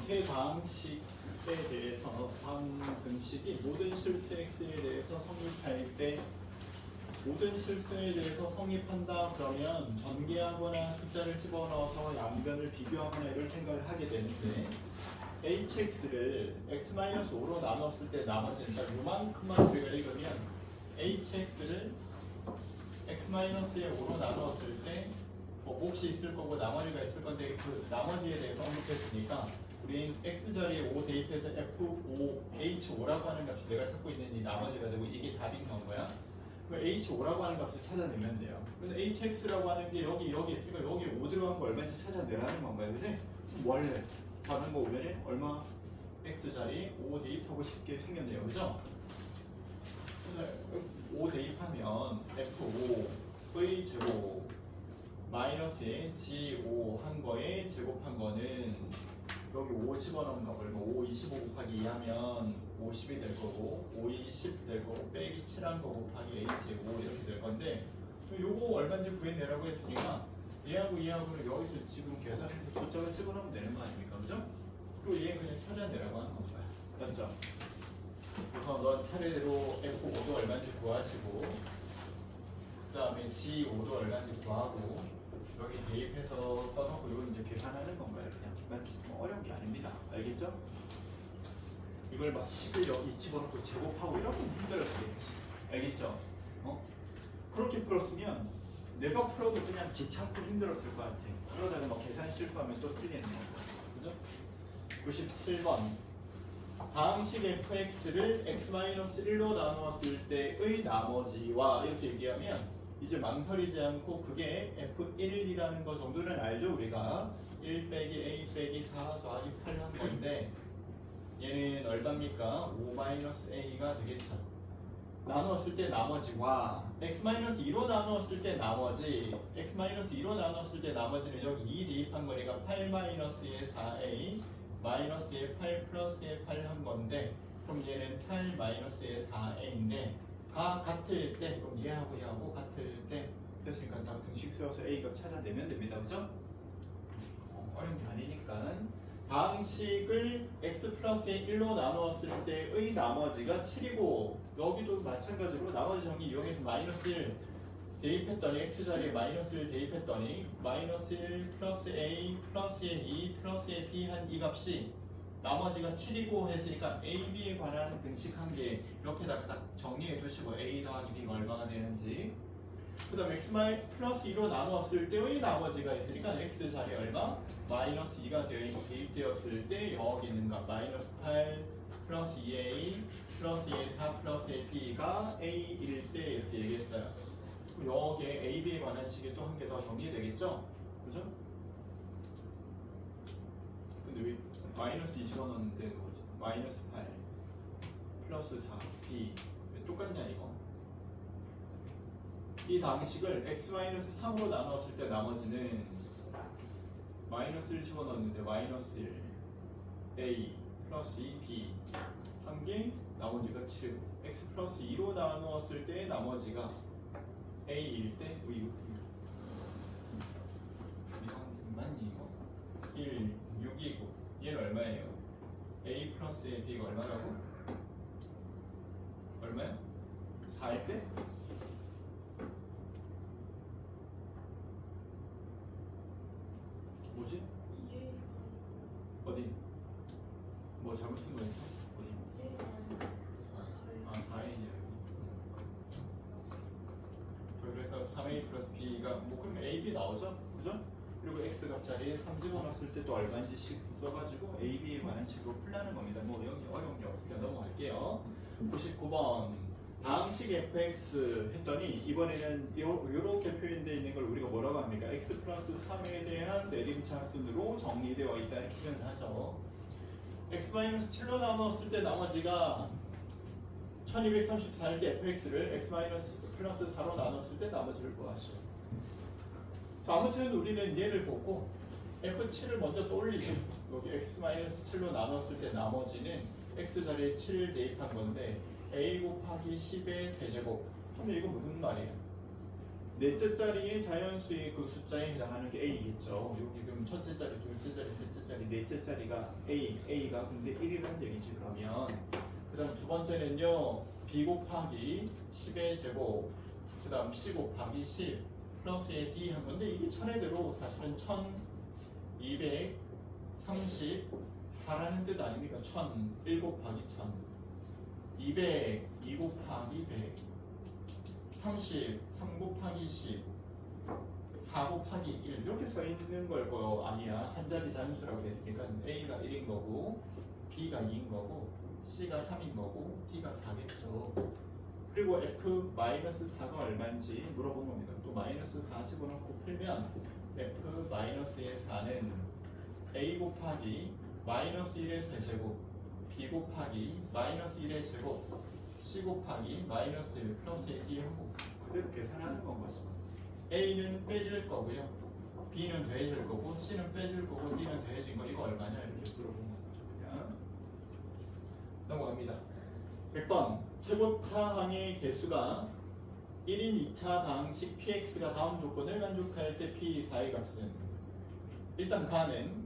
세 방식에 대해서 다음 등식이 모든 실수 x에 대해서 성립할 때 모든 실수에 대해서 성립한다 그러면 전개하거나 숫자를 집어넣어서 양변을 비교하거나 이럴 생각을 하게 되는데 hx를 x-5로 나눴을 때 나머지는 딱 요만큼만 우리가 읽으면 hx를 x-의 5로 나눴을 때 몫이 있을 거고 나머지가 있을 건데 그 나머지에 대해서 언급했으니까 우린 x자리에 5 대입해서 f5h5라고 하는 값이 내가 찾고 있는 이 나머지가 되고 이게 답인 건 거야. 그 h5라고 하는 값을 찾아내면 돼요. 근데 hx라고 하는 게 여기 있으니까 여기 5 들어간 거 얼마인지 찾아내라는 건가요, 그지? 원래 다른 거 오면은 얼마 x자리 5 대입하고 싶게 생겼네요, 그죠? 5 대입하면 f5의 제곱 마이너스에 g5 한 거에 제곱한 거는 여기 5 집어넣은 거 얼마? 5 25 곱하기 2 하면 50이 될 거고 5이 10 될 거고 빼기 7한 거 곱하기 h5 이렇게 될 건데 요거 얼마인지 구해내라고 했으니까 얘하고는 여기서 지금 계산해서 숫자를 집어넣으면 되는 거 아닙니까? 그죠? 그리고 얘 그냥 찾아내라고 하는 건가요? 맞죠? 그래서 넌 차례대로 F5도 얼마인지 구하시고 그 다음에 G5도 얼마인지 구하고 여기 대입해서 써놓고 이건 이제 계산하는 건가요? 그냥 마치 뭐 어려운 게 아닙니다. 알겠죠? 이걸 막 10을 여기 집어넣고 제곱하고 이러면 힘들었겠지. 알겠죠? 그렇게 풀었으면 내가 풀어도 그냥 귀찮고 힘들었을 것 같아. 그러다가 막 계산 실수하면 또 틀리는 거고. 그죠? 97번. 다항식 fx를 x-1로 나누었을 때의 나머지와 이렇게 얘기하면 이제 망설이지 않고 그게 f1이라는 거 정도는 알죠 우리가 1 빼기 a 빼기 4 더하기 8 한 건데 얘는 얼마입니까? 5-a가 되겠죠. 나누었을 때 나머지와 x-2로 나누었을 때 나머지 x-2로 나누었을 때 나머지는 여기 2 대입한 거니까 8-의 4a 마이너스의 8 플러스의 8 한 건데 그럼 얘는 8 마이너스의 4a인데 가 같을 때 그럼 얘하고 같을 때 됐으니까 딱 등식 세워서 a가 찾아내면 됩니다. 그죠? 어려운 게 아니니까 다항식을 x 플러스의 1로 나누었을 때의 나머지가 7이고 여기도 마찬가지로 나머지 정리 이용해서 마이너스 1 대입했더니 x자리에 마이너스 1 대입했더니 마이너스 1 플러스 a 플러스의 2 플러스의 b 한 이 값이 나머지가 7이고 했으니까 a, b에 관한 등식 한 개 이렇게다가 딱 정리해 두시고 a 더하기 b가 얼마나 되는지 그 다음 x 플러스 2로 나누었을 때의 나머지가 있으니까 x자리에 얼마? 마이너스 2가 대입되었을 때 여기 있는 값 마이너스 8 플러스 2a 플러스 2a 4 플러스 a b가 a일 때 이렇게 얘기했어요. 여기에 a, b에 관한 식이 또 한 개 더 정리되겠죠? 그죠? 근데 왜 마이너스 2 집어넣는데 뭐지? 마이너스 8 플러스 4 b 왜 똑같냐 이거? 이 방식을 x-3으로 나눴을 때 나머지는 마이너스 1 집어넣었는데 마이너스 1 a 플러스 2 b 한 개 나머지가 7 x 플러스 2로 나누었을 때 나머지가 a일 때 이거 맞니 이거? 1, 6이고 얘는 얼마예요? a 플러스 b가 얼마라고? 얼마야? 4일 때? 뭐지? 어디? 뭐 잘못 쓴 거 있어? 어디? 4A냐 그래서 3A 플러스 B가 뭐 그러면 A, B 나오죠? 그죠? 그리고 X 값자리에 3 집어넣었을 때 또 얼마인지 써가지고 A, B에 관한 식으로 풀라는 겁니다. 뭐 여기 어려운 게 없으니까 넘어갈게요. 99번 다항식 fx 했더니 이번에는 요렇게 표현되어 있는 걸 우리가 뭐라고 합니까? x 플러스 3에 대한 내림차순으로 정리되어 있다 이렇게 표현하죠. x-7로 나눴을 때 나머지가 1234일 때 fx를 x 플러스 4로 나눴을 때 나머지를 구하시오. 자, 아무튼 우리는 얘를 보고 f7을 먼저 떠올리죠. 여기 x-7로 나눴을 때 나머지는 x자리에 7 대입한 건데 a 곱하기 10의 세제곱 하면 이거 무슨 말이에요? 넷째 자리의 자연수의 그 숫자에 해당하는 게 a겠죠. 여기 그럼 첫째 자리, 둘째 자리, 셋째 자리, 넷째 자리가 a가 근데 1이라는 얘기지. 그러면 그다음 두 번째는요 b 곱하기 10의 제곱, 그다음 c 곱하기 10 플러스의 d 한 건데 이게 천에대로 사실은 1234라는 뜻 아닙니까? 1 곱하기 1000, 200, 2 곱하기 100, 30, 3 곱하기 10, 4 곱하기 1 이렇게 써 있는 걸 거 아니야. 한 자리 자연수라고 했으니까 A가 1인 거고 B가 2인 거고 C가 3인 거고 D가 4겠죠. 그리고 F-4가 얼마인지 물어본 겁니다. 또 마이너스 4 집어넣고 풀면 F-의 4는 A 곱하기 마이너스 1의 세제곱, B 곱하기 마이너스 1의 제곱, C 곱하기 마이너스 1 플러스 1이 하고 그대로 계산하는 건 거죠. A는 빼질 거고요, B는 더해질 거고, C는 빼질 거고, D는 더해진 거. 이거 얼마냐 이렇게 물어본 거죠. 그냥 넘어갑니다. 100번 최고차항의 개수가 1인 2차 방식 px가 다음 조건을 만족할 때 p4의 값은 일단 가는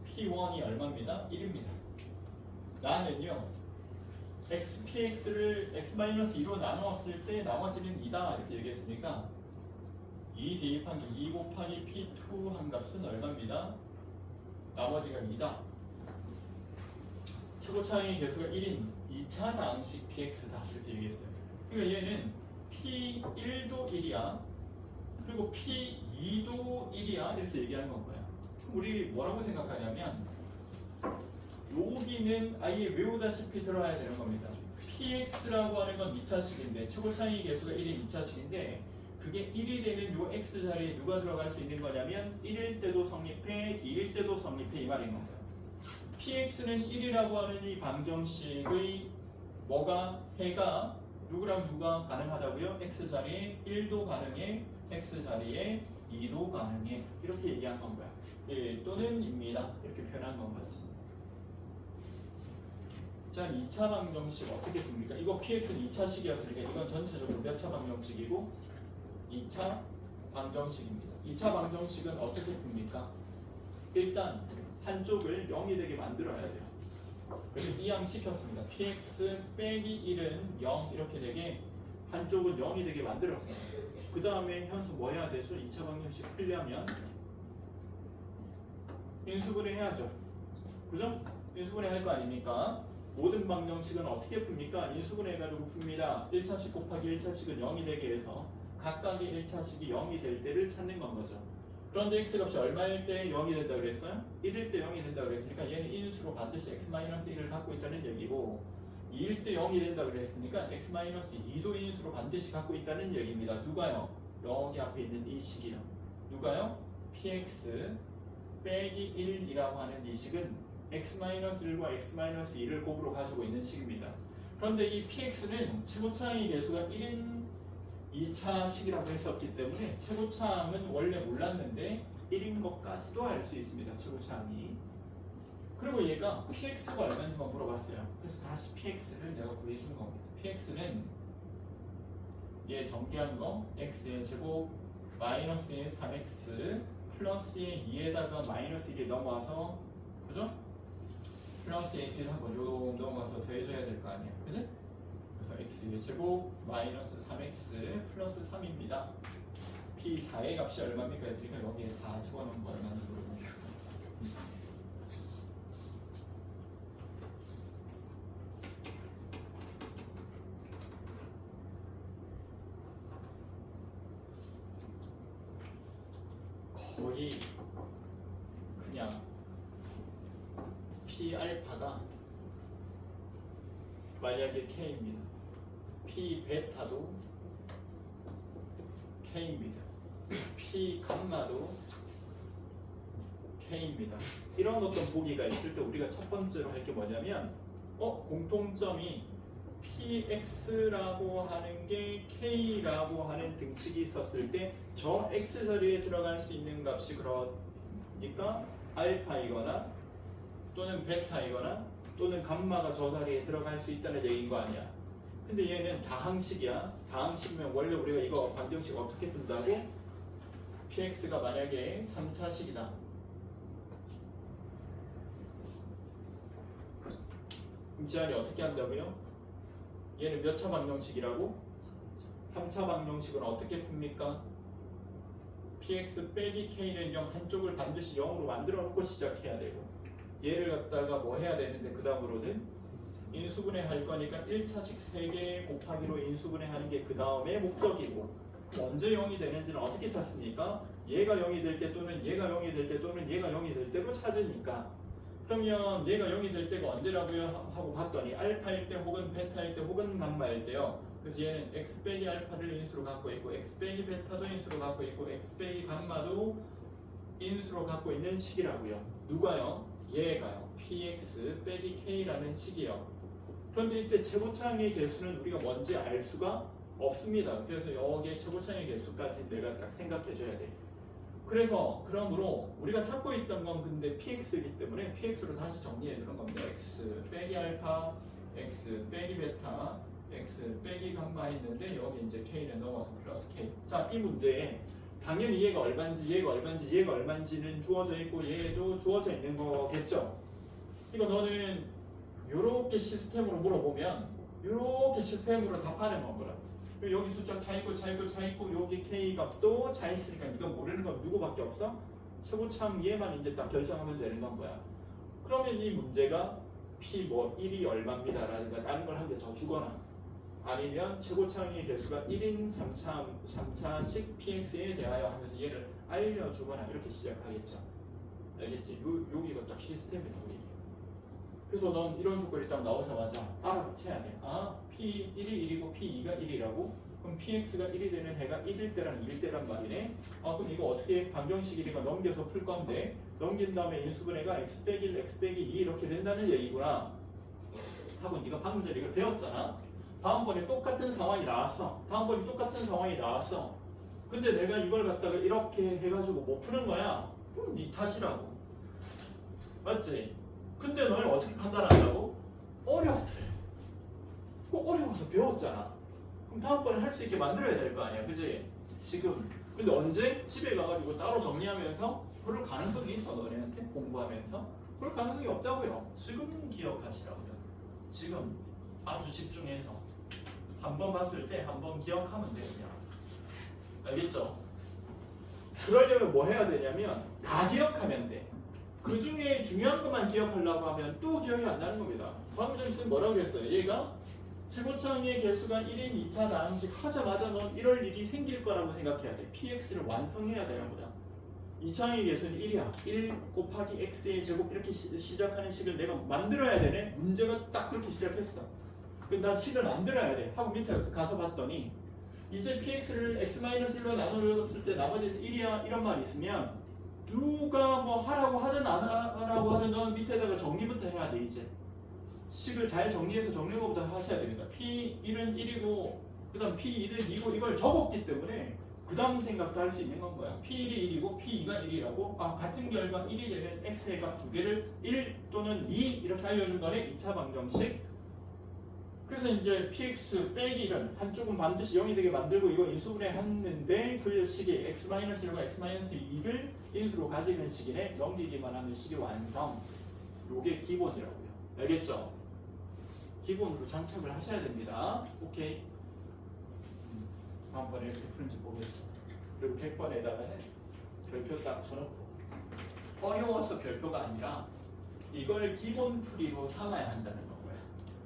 p1이 얼마입니다? 1입니다. 나는요 x px를 x-2로 나누었을 때 나머지는 2다 이렇게 얘기했으니까 2 대입한 게 2 곱하기 p2 한 값은 얼마입니다? 나머지가 2다. 최고차항의 개수가 1인 2차 방식 px다 이렇게 얘기했어요. 그러니까 얘는 p1도 1이야 그리고 p2도 1이야 이렇게 얘기하는 건 거야. 우리 뭐라고 생각하냐면 여기는 아예 외우다시피 들어야 되는 겁니다. px라고 하는 건 2차식인데 최고차항의 개수가 1인 2차식인데 그게 1이 되는 요 x 자리에 누가 들어갈 수 있는 거냐면 1일 때도 성립해 2일 때도 성립해 이 말인 건가요. px는 1이라고 하는 이 방정식의 뭐가 해가 누구랑 누가 가능하다고요? x 자리에 1도 가능해, x 자리에 2도 가능해 이렇게 얘기한 건 거야. 1 또는 입니다 이렇게 표현한 건 거지. 자, 2차 방정식 어떻게 줍니까? 이거 px는 2차식이었으니까 이건 전체적으로 몇 차 방정식이고 2차 방정식입니다. 2차 방정식은 어떻게 풉니까? 일단 한쪽을 0이 되게 만들어야 돼요. 그래서 이항시켰습니다. px 빼기 1은 0 이렇게 되게 한쪽은 0이 되게 만들었어요. 그 다음에 현수 뭐 해야 되죠? 2차 방정식 풀려면 인수분해 해야죠. 그죠? 인수분해 할 거 아닙니까? 모든 방정식은 어떻게 풉니까? 인수분해 해가지고 풉니다. 1차식 곱하기 1차식은 0이 되게 해서 각각의 1차식이 0이 될 때를 찾는 건 거죠. 그런데 x값이 얼마일 때 0이 된다 그랬어요? 1일 때 0이 된다 그랬으니까 얘는 인수로 반드시 x-1을 갖고 있다는 얘기고 2일 때 0이 된다 그랬으니까 x-2도 인수로 반드시 갖고 있다는 얘기입니다. 누가요? 여기 앞에 있는 이 식이요. 누가요? px 빼기 1이라고 하는 이 식은 x-1과 x-2를 곱으로 가지고 있는 식입니다. 그런데 이 px는 최고차항의 개수가 1인 2차식이라고 했었기 때문에 최고차항은 원래 몰랐는데 1인 것까지도 알 수 있습니다. 최고차항이. 그리고 얘가 px가 얼마인지만 물어봤어요. 그래서 다시 px를 내가 구해준 겁니다. px는 얘 정리한 거 x의 제곱 마이너스의 3x 플러스의 2에다가 마이너스 1이 넘어와서 그죠? 플러스의 1 한번 요 넘어가서 더해줘야 될 거 아니야. 그지? 그래서 x의 제곱 마이너스 3x 플러스 3입니다. p4의 값이 얼마입니까? 했으니까 여기에 4 집어넣은 거 얼마나 물어보는 거예요. 거의 그냥 p 알파가 만약에 k입니다. p 베타도 k입니다. p 감마도 k입니다. 이런 어떤 보기가 있을 때 우리가 첫 번째로 할 게 뭐냐면 공통점이 px라고 하는 게 k라고 하는 등식이 있었을 때 저 x 자리에 들어갈 수 있는 값이 그러니까 알파이거나 또는 베타이거나 또는 감마가 저 자리에 들어갈 수 있다는 얘기인 거 아니야. 근데 얘는 다항식이야. 다항식이면 원래 우리가 이거 방정식 어떻게 푼다고? px가 만약에 3차식이다. 그럼 지안이 어떻게 한다고요? 얘는 몇 차 방정식이라고? 3차 방정식은 어떻게 풉니까? px 빼기 k는 0 한쪽을 반드시 0으로 만들어 놓고 시작해야 되고 얘를 갖다가 뭐 해야 되는데 그 다음으로는 인수분해 할 거니까 1차식 3개 곱하기로 인수분해 하는 게 그 다음에 목적이고 언제 0이 되는지는 어떻게 찾습니까? 얘가 0이 될 때 또는 얘가 0이 될 때 또는 얘가 0이 될 때로 찾으니까 그러면 얘가 0이 될 때가 언제라고요? 하고 봤더니 알파일 때 혹은 베타일 때 혹은 감마일 때요. 그래서 얘는 x 빼기 알파를 인수로 갖고 있고 x 빼기 베타도 인수로 갖고 있고 x 빼기 감마도 인수로 갖고 있는 식이라고요. 누가요? 얘가요. px 빼기 k라는 식이요. 그런데 이때 최고차항의 개수는 우리가 뭔지 알 수가 없습니다. 그래서 여기에 최고차항의 개수까지 내가 딱 생각해 줘야 돼. 그래서 그러므로 우리가 찾고 있던 건 근데 px이기 때문에 px로 다시 정리해 주는 겁니다. x 빼기 알파, x 빼기 베타, x 빼기 감마 했는데 여기 이제 k는 넘어서 플러스 k. 자, 이 문제에 당연히 얘가 얼마인지 얘가 얼마인지 얘가 얼마인지는 주어져 있고 얘도 주어져 있는 거겠죠. 이거 너는 요렇게 시스템으로 물어보면 요렇게 시스템으로 답하는 거구나. 여기 숫자 차 있고 여기 k 값도 차 있으니까 이거 모르는 건 누구밖에 없어? 최고차항 얘만 이제 딱 결정하면 되는 건 거야. 그러면 이 문제가 p 뭐 1이 얼마입니다라든가 다른 걸 한 개 더 주거나 아니면 최고차항의 개수가 1인 3차식 px에 대하여 하면서 얘를 알려주거나 이렇게 시작하겠죠. 알겠지? 여기가 딱 시스템이 나오게. 그래서 넌 이런 조건이 딱 나오자마자 알아채야 돼. 아, p1이 1이고 p2가 1이라고? 그럼 px가 1이 되는 해가 1일 때랑 2일 때란 말이네. 아, 그럼 이거 어떻게 방정식이니까 넘겨서 풀 건데 넘긴 다음에 인수분해가 x 빼기 1, x 빼기 2 이렇게 된다는 얘기구나 하고 네가 방금 전에 이걸 배웠잖아. 다음번에 똑같은 상황이 나왔어. 근데 내가 이걸 갖다가 이렇게 해가지고 못 푸는 거야. 그럼 네 탓이라고. 맞지? 근데 너를 어떻게 판단한다고? 어렵대. 꼭 어려워서 배웠잖아. 그럼 다음번에 할 수 있게 만들어야 될 거 아니야. 그지? 지금. 근데 언제? 집에 가가지고 따로 정리하면서 그럴 가능성이 있어. 너네한테 공부하면서. 그럴 가능성이 없다고요. 지금 기억하시라고요. 지금 아주 집중해서 한 번 봤을 때 한 번 기억하면 돼요. 그냥. 알겠죠? 그러려면 뭐 해야 되냐면 다 기억하면 돼. 그 중에 중요한 것만 기억하려고 하면 또 기억이 안 나는 겁니다. 방금 전에 쌤 뭐라고 그랬어요? 얘가 최고차항의 개수가 1인 2차 다항식 하자마자 넌 이럴 일이 생길 거라고 생각해야 돼. px를 완성해야 되는 거다. 2차항의 개수는 1이야. 1 곱하기 x의 제곱 이렇게 시작하는 식을 내가 만들어야 되네. 문제가 딱 그렇게 시작했어. 근데 난 식을 만들어야 돼. 하고 밑에 가서 봤더니 이제 px를 x-1로 나누었을 때 나머지는 1이야. 이런 말이 있으면 누가 뭐 하라고 하든 안 하라고 하든 넌 밑에다가 정리부터 해야 돼. 이제 식을 잘 정리해서 정리부터 하셔야 됩니다. p1은 1이고 그 다음 p2는 2고 이걸 적었기 때문에 그 다음 생각도 할 수 있는 건 거야. p1이 1이고 p2가 1이라고 같은 결과 1이 되는 x의 값 두 개를 1 또는 2 이렇게 알려준 거네. 2차 방정식. 그래서 이제 px 빼기 1은 한쪽은 반드시 0이 되게 만들고 이거 인수분해 했는데 그 식이 x-1과 x-2를 인수로 가지는 식이네. 넘기기만 하는 식의 완성. 요게 기본이라고요. 알겠죠? 기본으로 장착을 하셔야 됩니다. 오케이. 다음번에 이렇게 푸는지 보겠어. 그리고 100번에다가는 별표 딱 쳐놓고 어려워서 별표가 아니라 이걸 기본 풀이로 삼아야 한다는 거고요.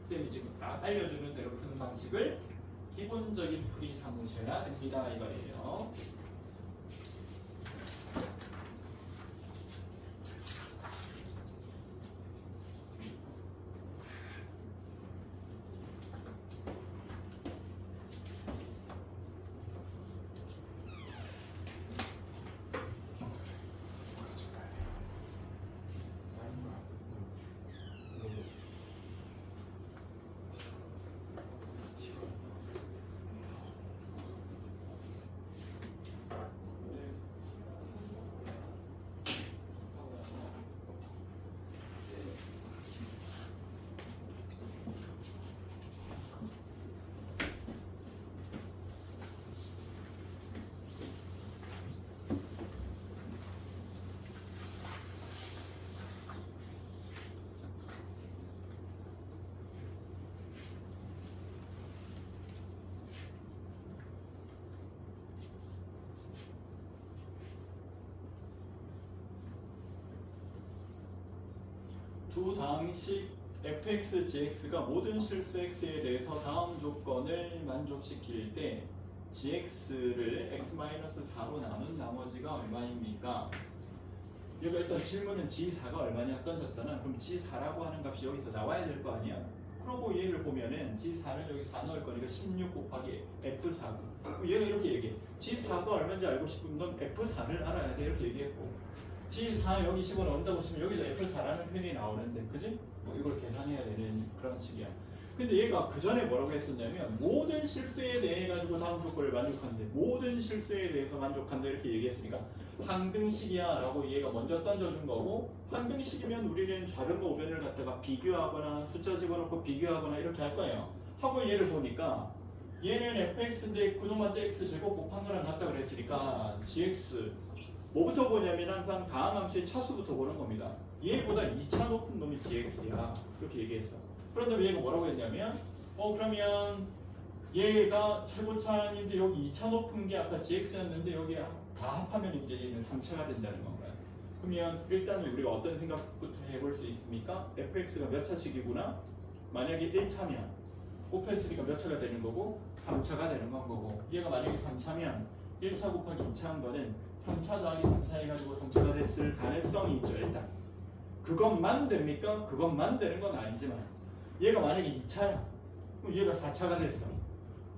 쌤이 지금 딱 알려주는 대로 푸는 방식을 기본적인 풀이 삼으셔야 됩니다. 이거예요. 두 다항식 fx, gx가 모든 실수 x에 대해서 다음 조건을 만족시킬 때 gx를 x-4로 나눈 나머지가 얼마입니까? 여기 일단 질문은 g4가 얼마냐 던졌잖아. 그럼 g4라고 하는 값이 여기서 나와야 될 거 아니야? 그러고 얘를 보면은 g4는 여기 4 넣을 거니까 16 곱하기 f4고 얘가 이렇게 얘기해. g4가 얼마인지 알고 싶으면 넌 f4를 알아야 돼. 이렇게 얘기했고 g4 여기 집어넣는다고 치면 여기도 f4라는 표현이 나오는데 그지? 뭐 이걸 계산해야 되는 그런 식이야. 근데 얘가 그 전에 뭐라고 했었냐면 모든 실수에 대해 가지고 다음 조건을 만족한대. 모든 실수에 대해서 만족한다 이렇게 얘기했으니까 항등식이야 라고 얘가 먼저 던져준 거고 항등식이면 우리는 좌변과 우변을 갖다가 비교하거나 숫자 집어넣고 비교하거나 이렇게 할 거예요. 하고 얘를 보니까 얘는 fx인데 그놈한테 x제곱 곱한 거랑 같다 그랬으니까 gx 뭐부터 보냐면 항상 다항함수의 차수부터 보는 겁니다. 얘보다 2차 높은 놈이 gx야 이렇게 얘기했어. 그런데 얘가 뭐라고 했냐면 그러면 얘가 최고차인데 여기 2차 높은 게 아까 gx였는데 여기 다 합하면 이제 얘는 3차가 된다는 건가요? 그러면 일단 우리가 어떤 생각부터 해볼 수 있습니까? fx가 몇 차식이구나? 만약에 1차면 곱했으니까 몇 차가 되는 거고 3차가 되는 건 거고 얘가 만약에 3차면 1차 곱하기 2차 한 거는 3차 더하기 3차 해가지고 3차가 됐을 가능성이 있죠. 일단 그것만 됩니까? 그것만 되는 건 아니지만 얘가 만약에 2차야 그럼 얘가 4차가 됐어.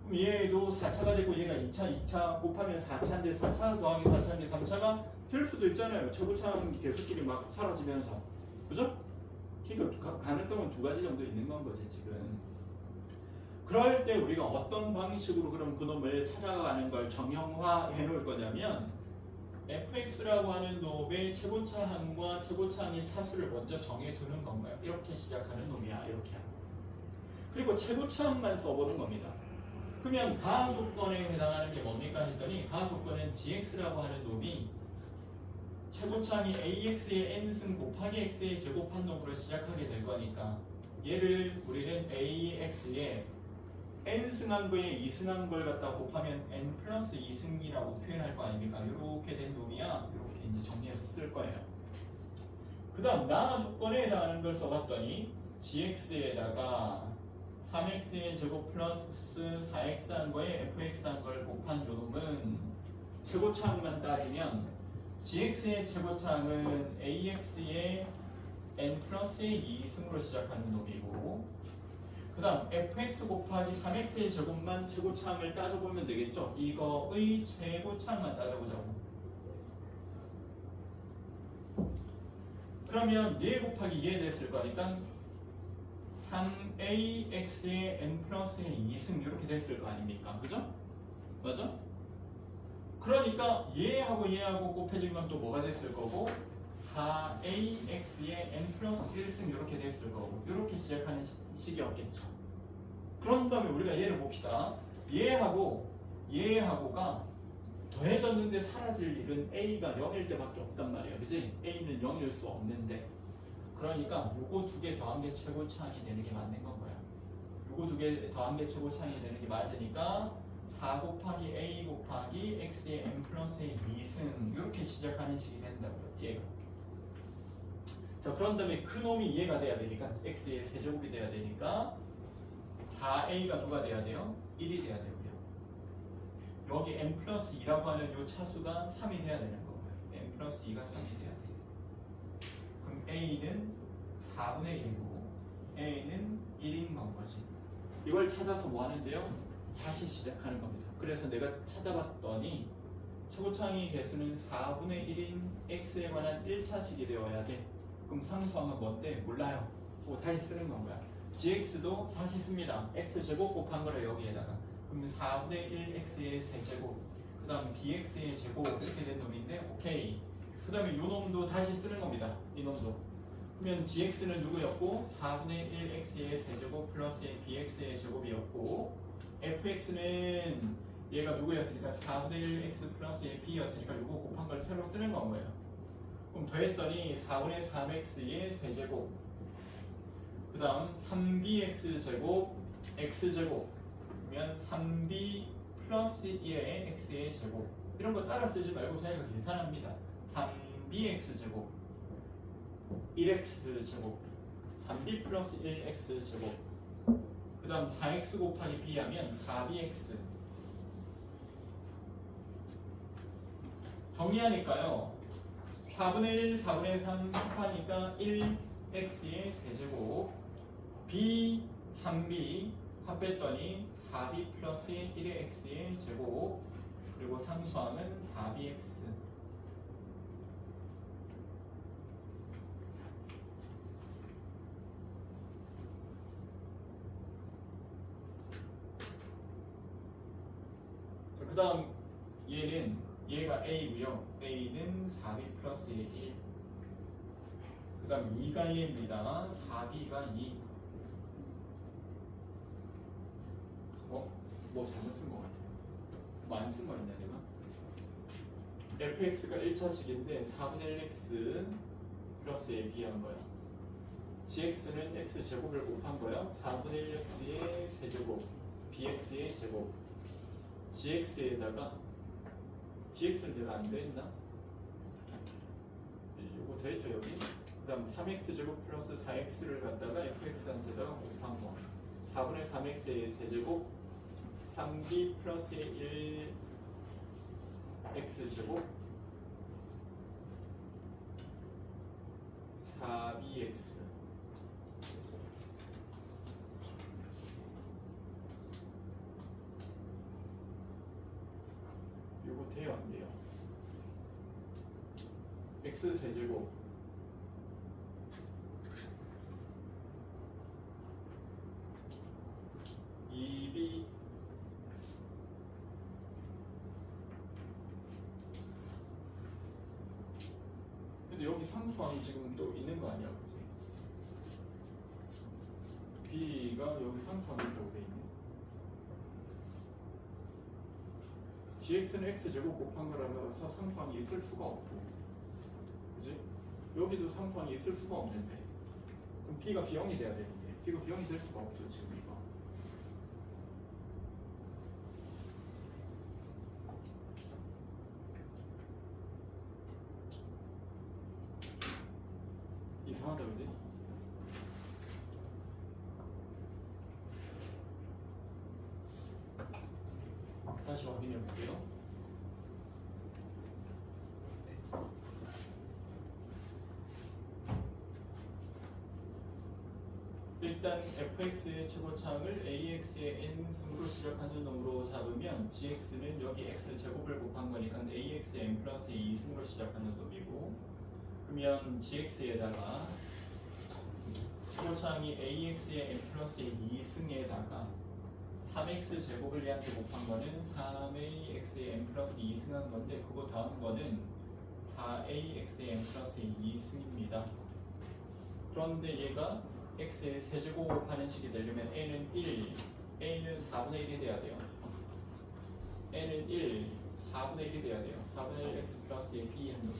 그럼 얘도 4차가 되고 얘가 2차 곱하면 4차인데 4차 더하기 4차인데 3차가 될 수도 있잖아요. 최고차항 계수끼리 막 사라지면서 그죠? 그러니까 가능성은 두 가지 정도 있는 건 거지 지금. 그럴 때 우리가 어떤 방식으로 그럼 그놈을 찾아가는 걸 정형화해 놓을 거냐면 fx라고 하는 놈의 최고차항과 최고차항의 차수를 먼저 정해두는 건가요? 이렇게 시작하는 놈이야 이렇게. 그리고 최고차항만 써보는 겁니다. 그러면 가항 조건에 해당하는 게 뭡니까 했더니 가항 조건은 gx라고 하는 놈이 최고차항이 ax의 n승 곱하기 x의 제곱한 놈으로 시작하게 될 거니까 얘를 우리는 ax의 n승한 거에 2승한 걸 갖다 곱하면 n 플러스 2승이라고 표현할 거 아닙니까? 이렇게 된 놈이야. 이렇게 이제 정리해서 쓸 거예요. 그 다음 나 조건에 해당하는 걸 써봤더니 gx에다가 3x의 제곱 플러스 4x 한 거에 fx 한 걸 곱한 요 놈은 최고차항만 따지면 gx의 최고차항은 ax의 n 플러스의 2승으로 시작하는 놈이고 그 다음 fx 곱하기 3x의 제곱만 최고차항을 따져보면 되겠죠. 이거의 최고차항만 따져보자고. 그러면 얘 곱하기 얘 됐을 거니까 3ax의 n 플러스의 2승 이렇게 됐을 거 아닙니까? 그죠? 맞아? 그러니까 얘하고 얘하고 곱해진 건 또 뭐가 됐을 거고 4ax의 n 플러스 1승 이렇게 됐을 거고 이렇게 시작하는 식이었겠죠. 그런 다음에 우리가 얘를 봅시다. 얘하고가 더해졌는데 사라질 일은 a가 0일 때밖에 없단 말이야. 그치? a는 0일 수 없는데 그러니까 요거 두 개 더한 게 최고차항이 되는 게 맞는 건 거야. 요거 두 개 더한 게 최고차항이 되는 게 맞으니까 4 곱하기 a 곱하기 x의 n 플러스의 2승 이렇게 시작하는 식이 된다고요. 얘가. 자 그런 다음에 그 놈이 이해가 돼야 되니까 x의 세제곱이 돼야 되니까 4a가 누가 돼야 돼요? 1이 돼야 되고요. 여기 n 플러스 2라고 하는 요 차수가 3이 돼야 되는 거고요. n 플러스 2가 3이 돼야 돼요. 그럼 a는 4분의 1이고 a는 1인 건 거지. 이걸 찾아서 뭐 하는데요? 다시 시작하는 겁니다. 그래서 내가 찾아봤더니 최고차항의 개수는 4분의 1인 x에 관한 1차식이 되어야 돼. 그럼 상수항은 뭔데? 몰라요. 또 다시 쓰는 건 거야. gx도 다시 씁니다. x제곱 곱한 거를 여기에다가. 그럼 4분의 1 x의 세제곱 그 다음 bx의 제곱 이렇게 된 놈인데 오케이. 그 다음에 요 놈도 다시 쓰는 겁니다. 이 놈도. 그러면 gx는 누구였고 4분의 1 x의 세제곱 플러스의 bx의 제곱이었고 fx는 얘가 누구였으니까 4분의 1 x 플러스의 b였으니까 요거 곱한 걸 새로 쓰는 건 거예요. 그럼 더했더니 4분의 3x의 세제곱 그 다음 3bx 제곱 x제곱 그러면 3b 플러스 1의 x의 제곱 이런 거 따라 쓰지 말고 저희가 계산합니다. 3bx 제곱 1x 제곱 3b 플러스 1x 제곱. 그 다음 4x 곱하기 b 하면 4bx. 정리하니까요. 4분의 1, 4분의 3 합하니까 1x의 세제곱, b, 3b 합했더니 4b 플러스 1의 x의 제곱, 그리고 상수하면 4bx. 그 다음 얘가 a고요. a는 4b 플러스 1. 그 다음 2가 얘입니다. 4b가 2. 뭐 잘못 쓴 것 같아요. 뭐 안 쓴 거 있냐 내가? fx가 1차식인데 4분의 1x 플러스 a b한 거야. gx는 x 제곱을 곱한 거야. 4분의 1x의 세제곱, bx의 제곱. gx에다가 gx를 내가 안 더했나? 이거 더했죠 여기? 그 다음 3x 제곱 플러스 4x를 갖다가 fx한테다가 곱한 거. 4분의 3x의 세제곱, 3b 플러스 1 x 제곱, 4bx. 요거 돼요 안 돼요? x 세제곱, 근데 여기 상수항이 지금 또 있는 거 아니야, 그치? b가 여기 상수항이 있다고 돼 있네. gx는 x 제곱 곱한 거라서 상수항이 있을 수가 없고, 그지? 여기도 상수항이 있을 수가 없는데, 그럼 b가 b형이 돼야 되는데, b가 b형이 될 수가 없죠, 지금 이거. 이상하다, 그지? 다시 확인해 볼게요. 일단 fx의 최고차항을 ax의 n승으로 시작하는 놈으로 잡으면 gx는 여기 x 제곱을 곱한 거니까 ax의 n 플러스 2승으로 시작하는 놈이고, 그러면 gx에다가 최고차항이 ax의 n 플러스 2승에다가 3x 제곱을 얘한테 곱한 거는 3ax의 n 플러스 2승한 건데, 그거 더한 거는 4ax의 n 플러스 2승입니다. 그런데 얘가 x의 세제곱하는 식이 되려면 n은 1, a는 4분의 1이 돼야 돼요. n은 1, 4분의 1이 돼야 돼요. 4분의 1 x 플러스 b 한 놈.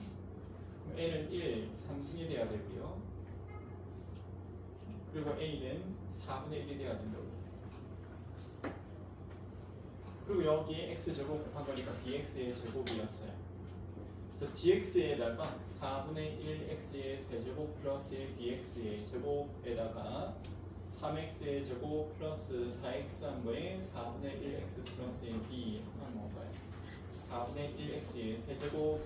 그럼 n은 1, 3승이 돼야 되고요. 그리고 a는 4분의 1이 돼야 된다고. 그리고 여기에 x제곱 곱한 거니까 bx의 제곱이었어요. 자, gx에다가 4분의 1x의 세제곱 플러스 bx의 제곱에다가 3x의 제곱 플러스 4x 한 거에 4분의 1x 플러스 b 한 건가요? 4분의 1x의 세제곱,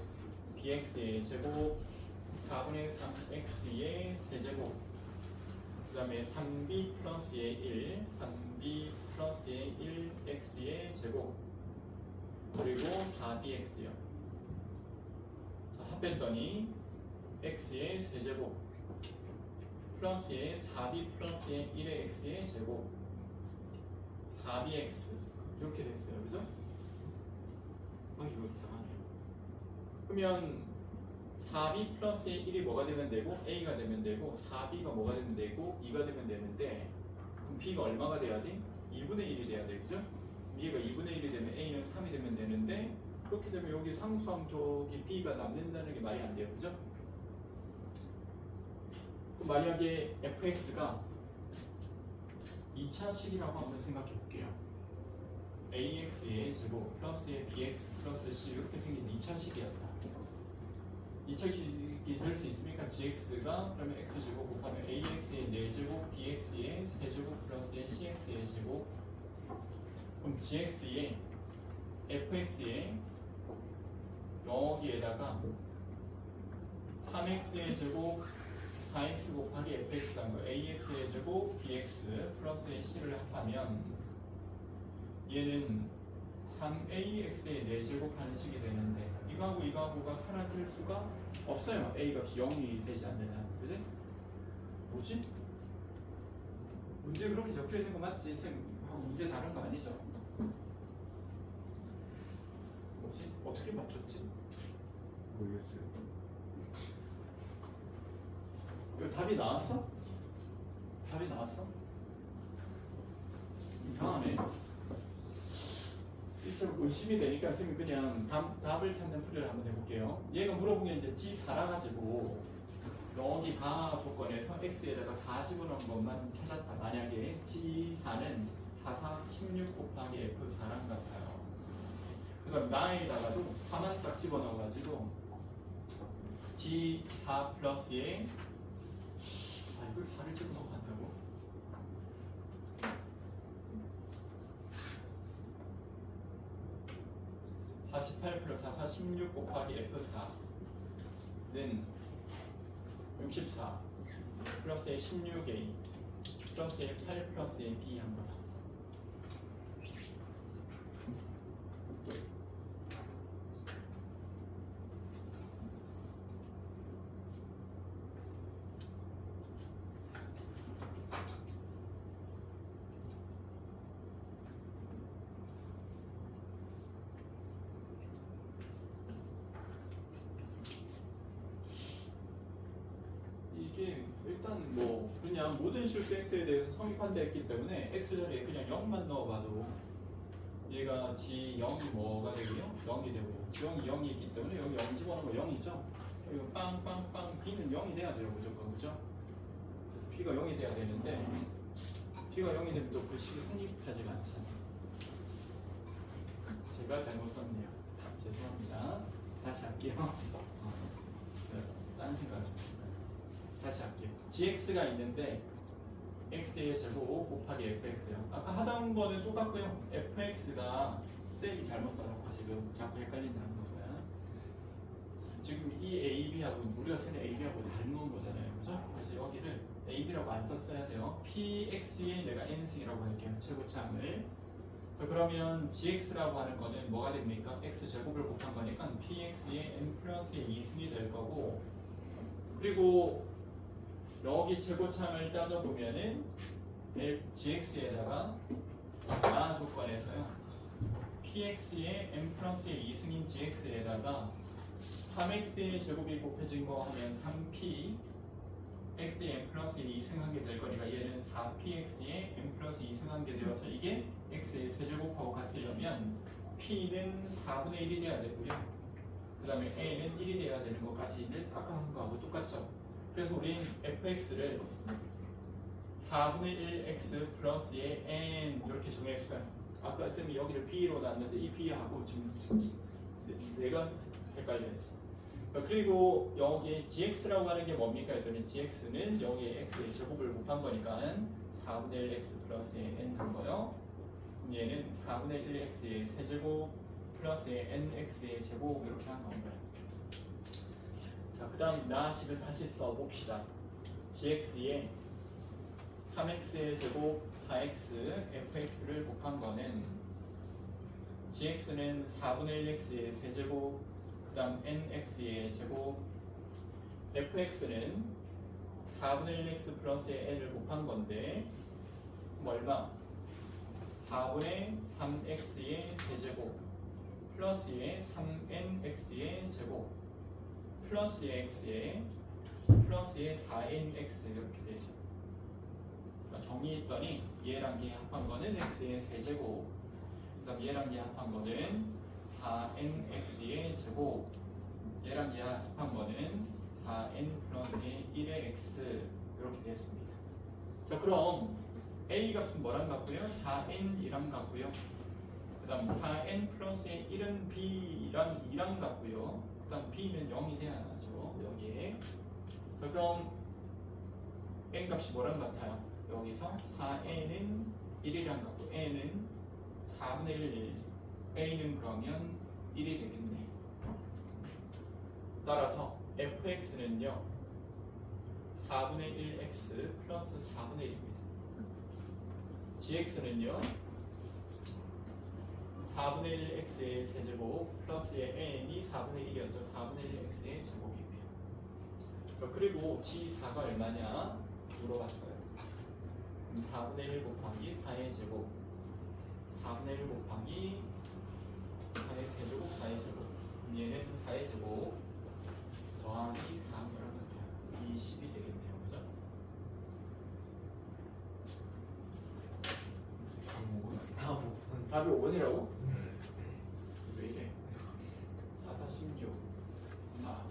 bx의 제곱, 4분의 3x의 세제곱, 그 다음에 3b 플러스의 1, 3b 플러스의 1x의 제곱, 그리고 4bx요. 합했더니 x의 세제곱 플러스의 4b 플러스의 1의 x의 제곱 4bx 이렇게 됐어요. 그죠? 이거 이상하네요. 그러면 4b 플러스의 1이 뭐가 되면 되고 a가 되면 되고 4b가 뭐가 되면 되고 2가 되면 되는데, 그럼 b가 얼마가 돼야 돼? 2분의 1이 돼야 돼. 그죠? 얘가 2분의 1이 되면 a는 3이 되면 되는데, 그렇게 되면 여기 상수항 쪽이 b가 남는다는 게 말이 안 돼요. 그죠? 그럼 만약에 fx가 2차식이라고 한번 생각해 볼게요. ax의 제곱 플러스의 bx 플러스 c 이렇게 생긴 2차식이었다. 2차식이 될 수 있으니까 gx가 그러면 x제곱 곱하면 ax의 4제곱 플러스의 cx의 제곱. 그럼 gx에 fx에 여기에다가 3x의 제곱 4x 곱하기 fx 한 거 ax의 제곱 bx 플러스의 c를 합하면 얘는 3ax의 4제곱하는 식이 되는데 이거하고가 사라질 수가 없어요. a 값이 0이 되지 않는 한. 그지? 뭐지? 문제 그렇게 적혀 있는 거 맞지? 쌤, 문제 다른 거 아니죠? 뭐지? 어떻게 맞췄지? 모르겠어요. 그 답이 나왔어? 답이 나왔어? 이상하네. 이처럼 의심이 되니까 쌤이 그냥 답을 찾는 풀이를 한번 해볼게요. 얘가 물어본 게 이제 G4라 가지고 여기 다 조건에서 x에다가 4 집어넣은 것만 찾았다. 만약에 G4는 4, 4, 16 곱하기 F4랑 같아요. 그다음 나에다가도 4만 딱 집어넣어가지고 G4 플러스에 이걸 4를 집어넣어 간다고? (48) 플러스 4, 4, 16 곱하기 F4는 64 플러스에 16A 플러스에 8 플러스에 B 한 거다. 이게 일단 뭐 그냥 모든 실수 x에 대해서 성립한다 했기 때문에 x 자리에 그냥 0만 넣어봐도 얘가 g0이 뭐가 되고요? 0이 되고요. g0이 0이 있기 때문에 여기 0 집어넣으면 0이죠. 이거 빵빵빵 b는 0이 돼야 돼요 무조건. 그죠? 그래서 b가 0이 돼야 되는데 b가 0이 되면 또 불식이 성립하지가 않잖아요. 제가 잘못 썼네요. 죄송합니다. 다시 할게요. 딴 생각을 좀 다시 할게요. gx가 있는데 x의 제곱 곱하기 fx요. 아까 하던 거는 똑같고요. fx가 셀이 잘못 써놓고 지금 자꾸 헷갈린다는 거고요. 지금 이 ab하고 우리가 쓰는 ab하고 닮은 거잖아요. 그죠? 그래서 여기를 ab라고 안 썼어야 돼요. px에 내가 n승이라고 할게요. 최고참을. 그러면 gx라고 하는 거는 뭐가 됩니까? x제곱을 곱한 거니까 px에 n 플러스의 2승이 될 거고, 그리고 여기 최고참을 따져보면은 gx에다가 나 조건에서요 px에 n 플러스의 2승인 gx에다가 3x의 제곱이 곱해진 거 하면 3p x에 n 플러스의 2승한 게 될 거니까 얘는 4px에 n 플러스 2승한 게 되어서 이게 x의 세제곱하고 같으려면 p는 4분의 1이 돼야 되고요. 그 다음에 a는 1이 돼야 되는 것까지는 아까 한 거하고 똑같죠. 그래서 우린 fx를 4분의 1x 플러스의 n 이렇게 정했어요. 아까 쌤이 여기를 b로 놨는데 이 b하고 지금 내가 헷갈려 했어. 그리고 여기에 gx라고 하는 게 뭡니까 했더니 gx는 여기에 x의 제곱을 곱한 거니까 4분의 1x 플러스의 n 한 거요. 그럼 얘는 4분의 1x의 세제곱 플러스의 nx의 제곱 이렇게 한 건가요. 자, 그 다음 나식을 다시 써봅시다. gx에 3x의 제곱 4x fx를 곱한 거는 gx는 4분의 1x의 세제곱 그 다음 nx의 제곱 fx는 4분의 1x 플러스의 n을 곱한 건데 뭐 얼마? 4분의 3x의 세제곱 플러스의 3nx의 제곱 플러스의 x에 플러스의 4nx 이렇게 되죠. 그러니까 정리했더니 얘랑 얘 합한 거는 x의 세제곱, 그다음 얘랑 얘 합한 거는 4nx의 제곱, 얘랑 얘 합한 거는 4n 플러스의 1의 x 이렇게 됐습니다. 자, 그럼 a 값은 뭐랑 같고요? 4n이랑 같고요. 그다음 4n 플러스의 1은 b랑 2랑 같고요. 그다음 b는 0이 돼야 하죠. 여기에. 자, 그럼 n 값이 뭐랑 같아요? 여기서 4a는 1이란 거고 a는 4분의 1 a는 그러면 1이 되겠네. 따라서 fx는요 4분의 1x 플러스 4분의 1입니다. gx는요 4분의 1x의 세제곱 플러스의 n이 4분의 1이었죠. 4분의 1x의 제곱이고요. 그리고 g4가 얼마냐 물어봤어요. 그럼 4분의 1 곱하기 4의 제곱 4분의 1 곱하기 4의 세제곱 4의 제곱 얘는 4의 제곱 더하기 4면 20이 되겠네요. 그죠? 답이 5번이라고? 왜 이래? 4, 4, 16 4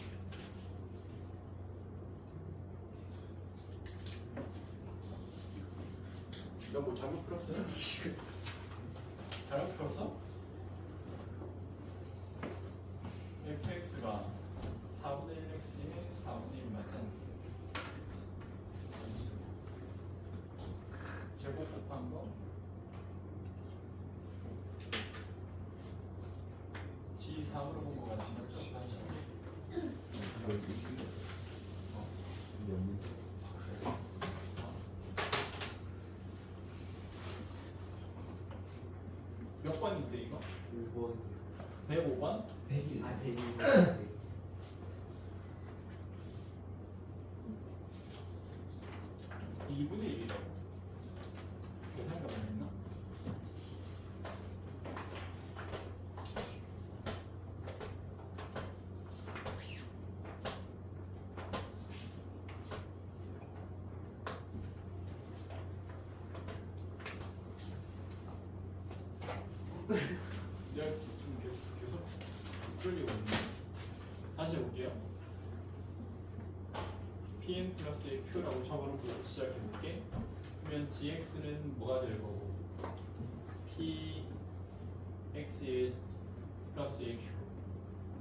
너 뭐 잘못 풀었어? 잘못 풀었어? fx가 4분의 1x에 4분의 1 맞지 않나? 제곱 곱한 거 G4으로 본 거 같지? 몇 번인데 이거? 1번 105번? 100일 2분의 1이라고 계산이 가능했나? 내가 좀 계속 끌리고 있네. 다시 해볼게요. pn 플러스의 q라고 적어놓고 시작해볼게. 그러면 gx는 뭐가 될 거고 px의 플러스의 q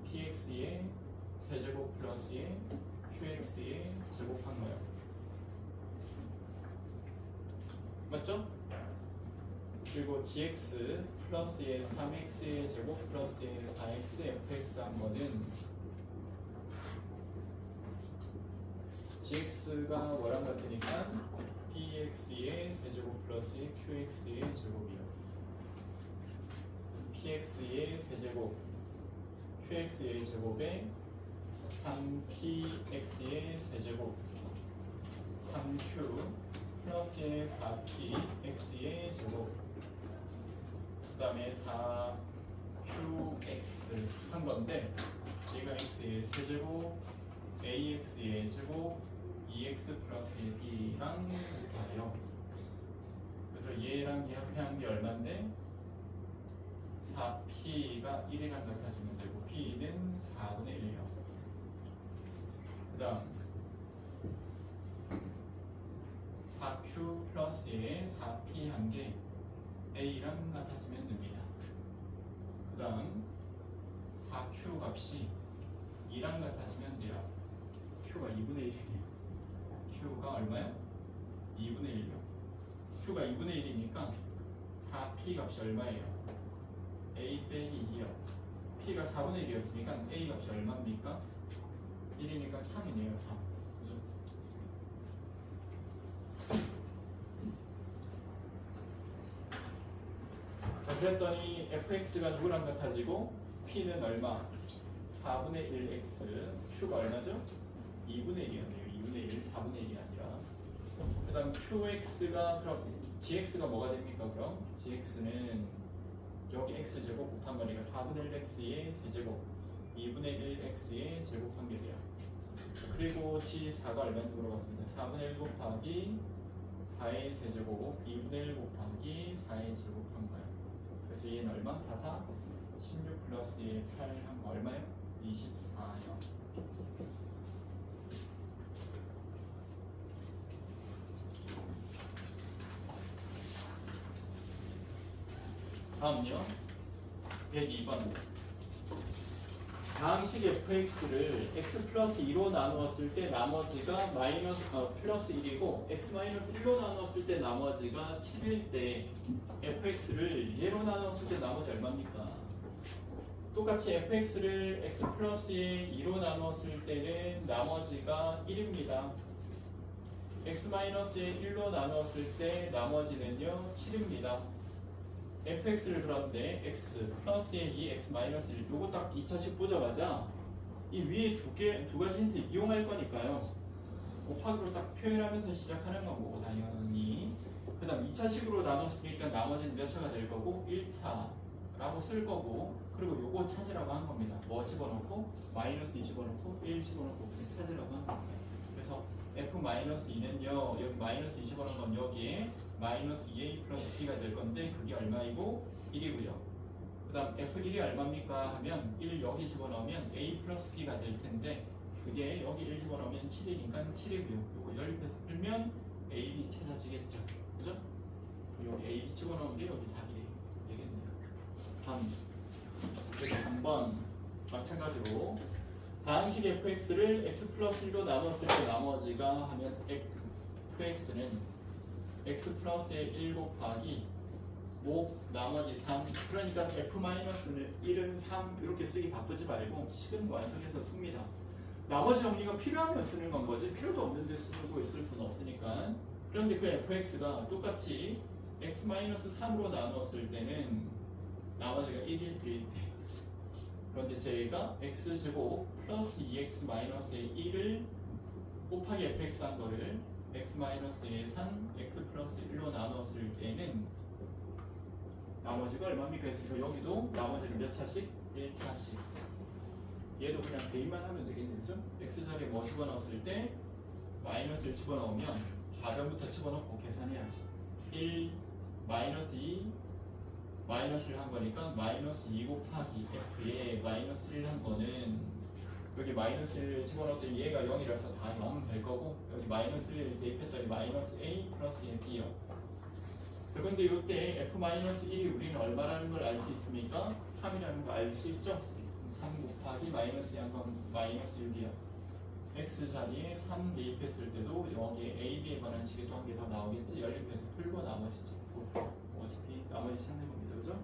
px의 세제곱 플러스의 qx의 제곱한 거예요. 맞죠? 그리고 gx 플러스의 3x의 제곱 플러스의 4x fx 한 거는 gx가 뭐랑 같으니까 px의 세제곱 플러스의 qx의 제곱이요. px의 세제곱 qx의 제곱에 3px의 세제곱 3q 플러스의 4px의 제곱 그 다음에 4qx 한 건데 얘가 x의 세제곱 ax의 제곱 2x 플러스 2랑 곱해요. 그래서 얘랑 얘 합해한 게 얼마인데 4p가 1이랑 같아지면 되고 p는 4분의 1이요. 그 다음 4q 플러스에 4p 한 게 a랑 같아지면 됩니다. 그 다음 4q 값이 2랑 같아지면 돼요. q가 2분의 1이네요. q가 얼마야? 2분의 1이요. q가 2분의 1이니까 4p 값이 얼마예요? a 빼기 2요. p가 4분의 1이었으니까 a 값이 얼마입니까? 1이니까 3이네요. 3. 그죠? 그랬더니 fx가 누구랑 같아지고 p는 얼마? 4분의 1x q가 얼마죠? 2분의 1이었네요. 2분의 1, 4분의 1이 아니라. 그 다음 qx가 그럼 gx가 뭐가 됩니까? 그럼 gx는 여기 x제곱 곱한 거니까 4분의 1x의 세제곱 2분의 1x의 제곱한 게 돼요. 그리고 g4가 얼마인지 물어봤습니다. 4분의 1 곱하기 4의 세제곱 2분의 1 곱하기 4의 제곱한 거예요. 그래서 얘는 얼마? 4, 4, 16 플러스 8 한 거 얼마예요? 24요. 다음요. 102번. 다항식 fx를 x 플러스 2로 나누었을 때 나머지가 플러스 1이고 x 마이너스 1로 나누었을 때 나머지가 7일 때 fx를 얘로 나누었을 때 나머지 얼마입니까? 똑같이 fx를 x 플러스의 2로 나누었을 때는 나머지가 1입니다. x 마이너스의 1로 나누었을 때 나머지는요 7입니다. fx를 그런데 x 플러스의 2 x 마이너스 1 요거 딱 2차식 보자마자 이 위에 두 가지 힌트 이용할 거니까요. 곱하기로 딱 표현하면서 시작하는 거고 당연히 그 다음 2차식으로 나눴으니까 나머지는 몇 차가 될 거고 1차라고 쓸 거고 그리고 요거 찾으라고 한 겁니다. 뭐 집어넣고 마이너스 2 집어넣고 1 집어넣고 그냥 찾으라고 한 겁니다. 그래서 f-2는요 여기 마이너스 2 집어넣은 건 여기에 마이너스 2a 플러스 b가 될 건데 그게 얼마이고 1이고요. 그 다음 f1이 얼마입니까 하면 1 여기 집어넣으면 a 플러스 b가 될 텐데 그게 여기 1 집어넣으면 7이니까 7이고요. 요거 연립해서 풀면 a, b 찾아지겠죠. 그죠? 여기 a, b 집어넣은 게 여기 답이 되겠네요. 다음 그래서 한번 마찬가지로 다항식 fx를 x 플러스 1로 나눴을 때 나머지가 하면 fx는 x 플러스의 1 곱하기 목 나머지 3 그러니까 f-는 1은 3 이렇게 쓰기 바쁘지 말고 식은 완성해서 씁니다. 나머지 정리가 필요하면 쓰는 건 거지 필요도 없는데 쓰고 있을 수는 없으니까 그런데 그 fx가 똑같이 x-3으로 나누었을 때는 나머지가 1일 때 그런데 저희가 x제곱 플러스 2x-의 1을 곱하기 fx 한 거를 x-의 3, x 플러스 1로 나눴을 때는 나머지가 얼마입니까 했으니까 여기도 나머지는 몇 차씩? 1차씩 얘도 그냥 대입만 하면 되겠네요. 그죠? x자리에 뭐 집어넣었을 때 마이너스를 집어넣으면 좌변부터 집어넣고 계산해야지 1, 마이너스 2 마이너스를 한 거니까 마이너스 2 곱하기 f에 마이너스 1 한 거는 여기 마이너스를 집어넣었더니 얘가 0이라서 다 0 될 거고 여기 마이너스 1을 대입했더니 마이너스 a 플러스 b요. 자, 근데 이때 f-1이 우리는 얼마라는 걸 알 수 있습니까? 3이라는 거 알 수 있죠? 3 곱하기 마이너스 양건 마이너스 6이요. x 자리에 3 대입했을 때도 여기에 a, b에 관한 식이 또 한 개 더 나오겠지. 연립해서 풀고 나머지 찾고 어차피 나머지 찾는 겁니다. 그죠?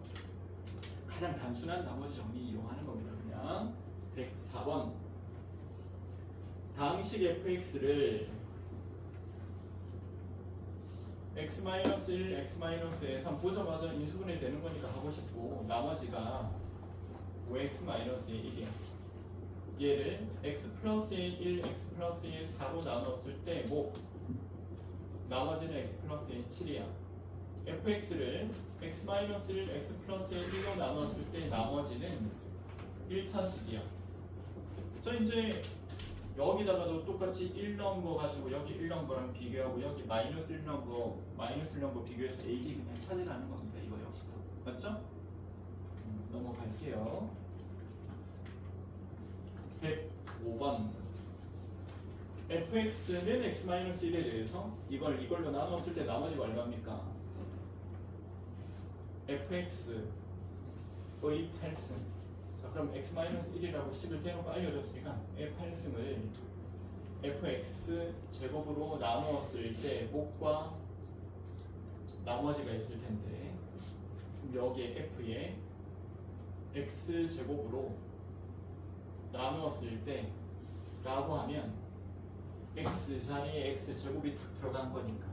가장 단순한 나머지 정리 이용하는 겁니다. 그냥 104번 다항식 fx를 x-1, x-에 3 보자마자 인수분해 되는 거니까 하고 싶고 나머지가 5x-의 1이야. 얘를 x 플러스의 1, x 플러스의 4로 나눴을 때 뭐 나머지는 x 플러스의 7이야. fx를 x-1, x 플러스의 1로 나눴을 때 나머지는 1차식이야. 자 이제 여기다가도 똑같이 1 넣은 거 가지고 여기 1 넣은 거랑 비교하고 여기 마이너스 1 넣은 거 비교해서 a, b 그냥 찾으라는 겁니다. 이거 역시도 맞죠? 넘어갈게요. 105번 fx는 x-1에 대해서 이걸로 나눴을 때 나머지가 얼마입니까? fx의 8승 자, 그럼 x-1이라고 식을 대놓고 알려줬으니까 8승을 fx 제곱으로 나누었을 때 목과 나머지가 있을 텐데 그럼 여기에 f에 x 제곱으로 나누었을 때 라고 하면 x 자리에 x 제곱이 딱 들어간 거니까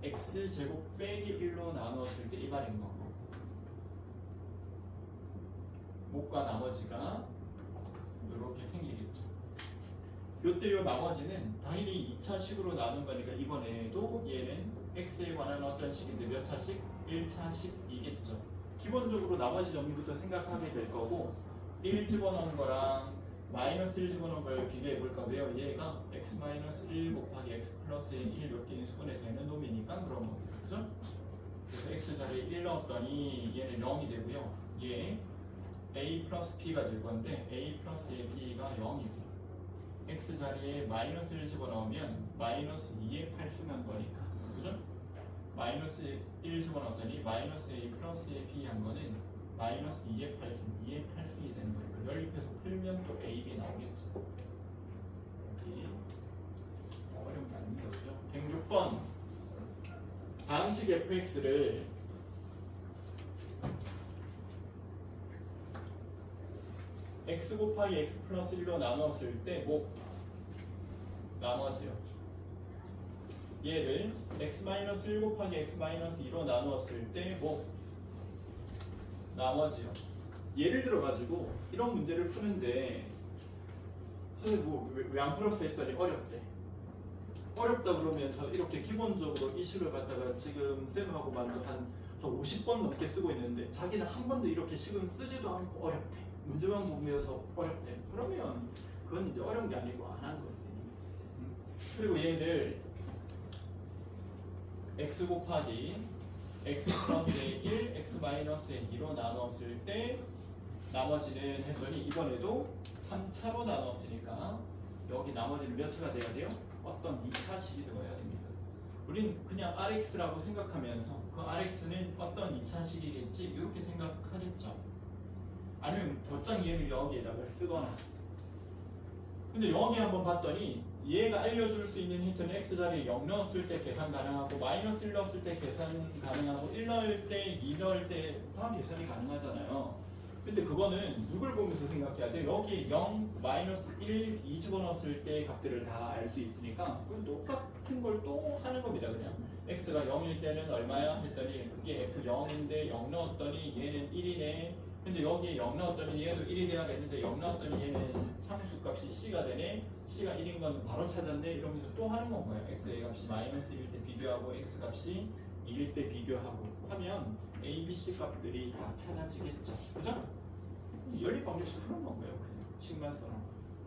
x 제곱 빼기 1로 나누었을 때 이 말인 거고 목과 나머지가 이렇게 생기겠죠. 요때 요 나머지는 당연히 2차식으로 나눈 거니까 이번에도 얘는 x에 관한 어떤 식인데 몇 차식? 1차식이겠죠. 기본적으로 나머지 정리부터 생각하게 될 거고 1 집어넣은 거랑 마이너스 1 집어넣은 걸 비교해 볼까 왜요? 얘가 x-1 곱하기 x 플러스 1 이렇게 인수분해 되는 놈이니까 그런 겁니다. 그죠? 그래서 x 자리에 1 넣었더니 얘는 0이 되고요. 얘 a 플러스 b가 될 건데 a 플러스 b가 0이고 x 자리에 마이너스를 집어넣으면 마이너스 2의 8 쓰는 거니까 그죠? 마이너스 1 집어넣었더니 마이너스 a 플러스 b 한 거는 마이너스 2의 8승, 2의 8승이 되는 거니까 연립해서 풀면 또 AB 나오겠죠. 여기 어려운 게 아닙니다. 그죠? 106번 방식 fx를 x 곱하기 x 플러스 1로 나눴을 때 뭐 나머지요. 얘를 x 마이너스 1 곱하기 x 마이너스 2로 나누었을 때 뭐 나머지요. 예를 들어 가지고 이런 문제를 푸는데 선생님 뭐왜 안 풀었어 했더니 어렵대. 어렵다 그러면서 이렇게 기본적으로 이 식을 갖다가 지금 쌤하고만 한 50번 넘게 쓰고 있는데 자기는 한 번도 이렇게 식은 쓰지도 않고 어렵대. 문제만 보면서 어렵대. 그러면 그건 이제 어려운 게 아니고 안 한 거지. 그리고 얘를 x 곱하기 x 플러스의 1, x 마이너스의 2로 나눴을 때 나머지는 했더니 이번에도 3차로 나눴으니까 여기 나머지는 몇 차가 돼야 돼요? 어떤 2차식이 되어야 됩니다. 우린 그냥 Rx라고 생각하면서 그 Rx는 어떤 2차식이겠지 이렇게 생각하겠죠. 아니면 곧장 얘를 여기에다가 쓰거나. 근데 여기 한번 봤더니 얘가 알려줄 수 있는 힌트는 x자리에 0 넣었을 때 계산 가능하고 마이너스 1 넣었을 때 계산 가능하고 1 넣을 때 2 넣을 때 다 계산이 가능하잖아요. 근데 그거는 누굴 보면서 생각해야 돼? 여기 0, 마이너스 1, 2 집어넣었을 때 값들을 다 알 수 있으니까 그건 똑같은 걸 또 하는 겁니다. 그냥 x가 0일 때는 얼마야? 했더니 그게 f0인데 0 넣었더니 얘는 1이네. 근데 여기에 0 넣었더니 얘도 1이 돼야겠는데 0 넣었더니 얘는 상수값이 c가 되네. c가 1인 건 바로 찾았네. 이러면서 또 하는 건가요? x의 값이 마이너스 1일 때 비교하고 x 값이 2일 때 비교하고 하면 a, b, c 값들이 다 찾아지겠죠. 그죠? 연립방정식 푸는 건가요? 그냥 식만 써놓은 거.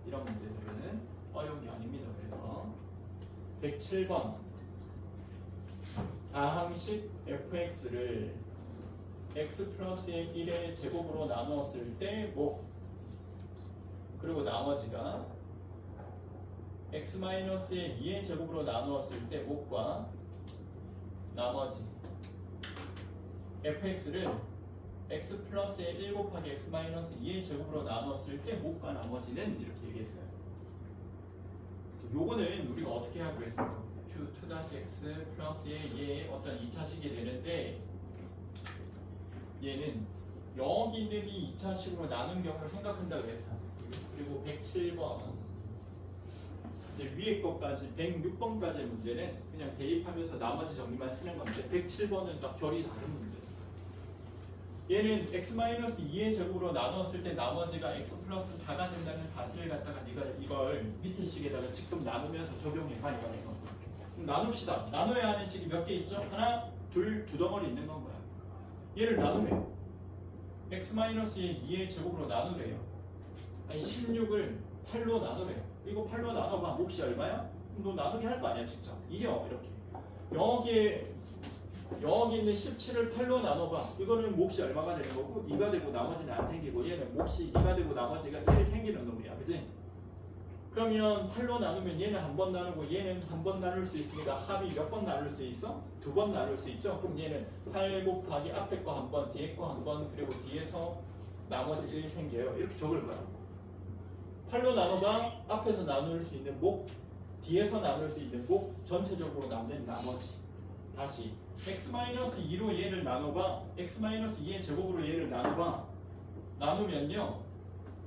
이런 문제들은 어려운 게 아닙니다. 그래서 107번 다항식 fx를 x 플러스의 1의 제곱으로 나누었을 때 뭐 그리고 나머지가 x 마이너스의 2의 제곱으로 나누었을 때 뭐과 나머지 fx를 x 플러스의 1 곱하기 x 마이너스 2의 제곱으로 나누었을 때 뭐과 나머지는 이렇게 얘기했어요. 요거는 우리가 어떻게 하기로 했습니까? q2-x 플러스의 얘의 어떤 2차식이 되는데 얘는 여기 있는 이 2차식으로 나눈 경우를 생각한다고 그랬어. 그리고 107번 이제 위에 것까지 106번까지의 문제는 그냥 대입하면서 나머지 정리만 쓰는 건데 107번은 딱 결이 다른 문제죠. 얘는 x-2의 제곱으로 나누었을 때 나머지가 x 플러스 4가 된다는 사실을 갖다가 네가 이걸 밑에 식에다가 직접 나누면서 적용해봐 이거네. 그럼 나눕시다. 나눠야 하는 식이 몇 개 있죠? 하나, 둘, 두 덩어리 있는 건 거야. 얘를 나누래요. x-2의 2의 제곱으로 나누래요. 아니 16을 8로 나누래요. 이거 8로 나눠봐. 몫이 얼마야? 그럼 너 나누게 할 거 아니야 직접. 2요 이렇게. 여기 있는 17을 8로 나눠봐. 이거는 몫이 얼마가 되는 거고 2가 되고 나머지는 안 생기고 얘는 몫이 2가 되고 나머지가 1이 생기는 놈이야. 그치? 그러면 8로 나누면 얘는 한 번 나누고 얘는 한 번 나눌 수 있으니까 합이 몇 번 나눌 수 있어? 2번 나눌 수 있죠? 그럼 얘는 8 곱하기 앞에 거 한 번, 뒤에 거 한 번, 그리고 뒤에서 나머지 1이 생겨요. 이렇게 적을 거야. 8로 나눠봐. 앞에서 나눌 수 있는 목, 뒤에서 나눌 수 있는 목, 전체적으로 남는 나머지. 다시 x-2로 얘를 나눠봐. x-2의 제곱으로 얘를 나눠봐. 나누면요.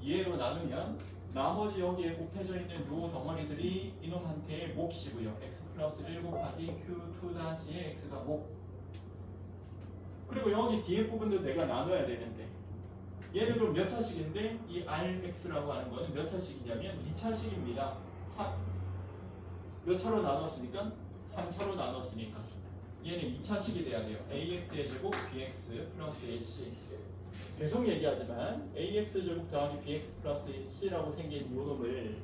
얘로 나누면 나머지 여기에 곱해져 있는 요 덩어리들이 이놈한테의 몫이고요. x 플러스 1 곱하기 q2-의 x가 목. 그리고 여기 뒤에 부분도 내가 나눠야 되는데 얘는 그럼 몇 차식인데 이 rx라고 하는 거는 몇 차식이냐면 2차식입니다. 몇 차로 나눴으니까? 3차로 나눴으니까 얘는 2차식이 돼야 돼요. ax의 제곱 bx 플러스 ac. 계속 얘기하지만 ax 제곱 더하기 bx 플러스 c라고 생긴 요 놈을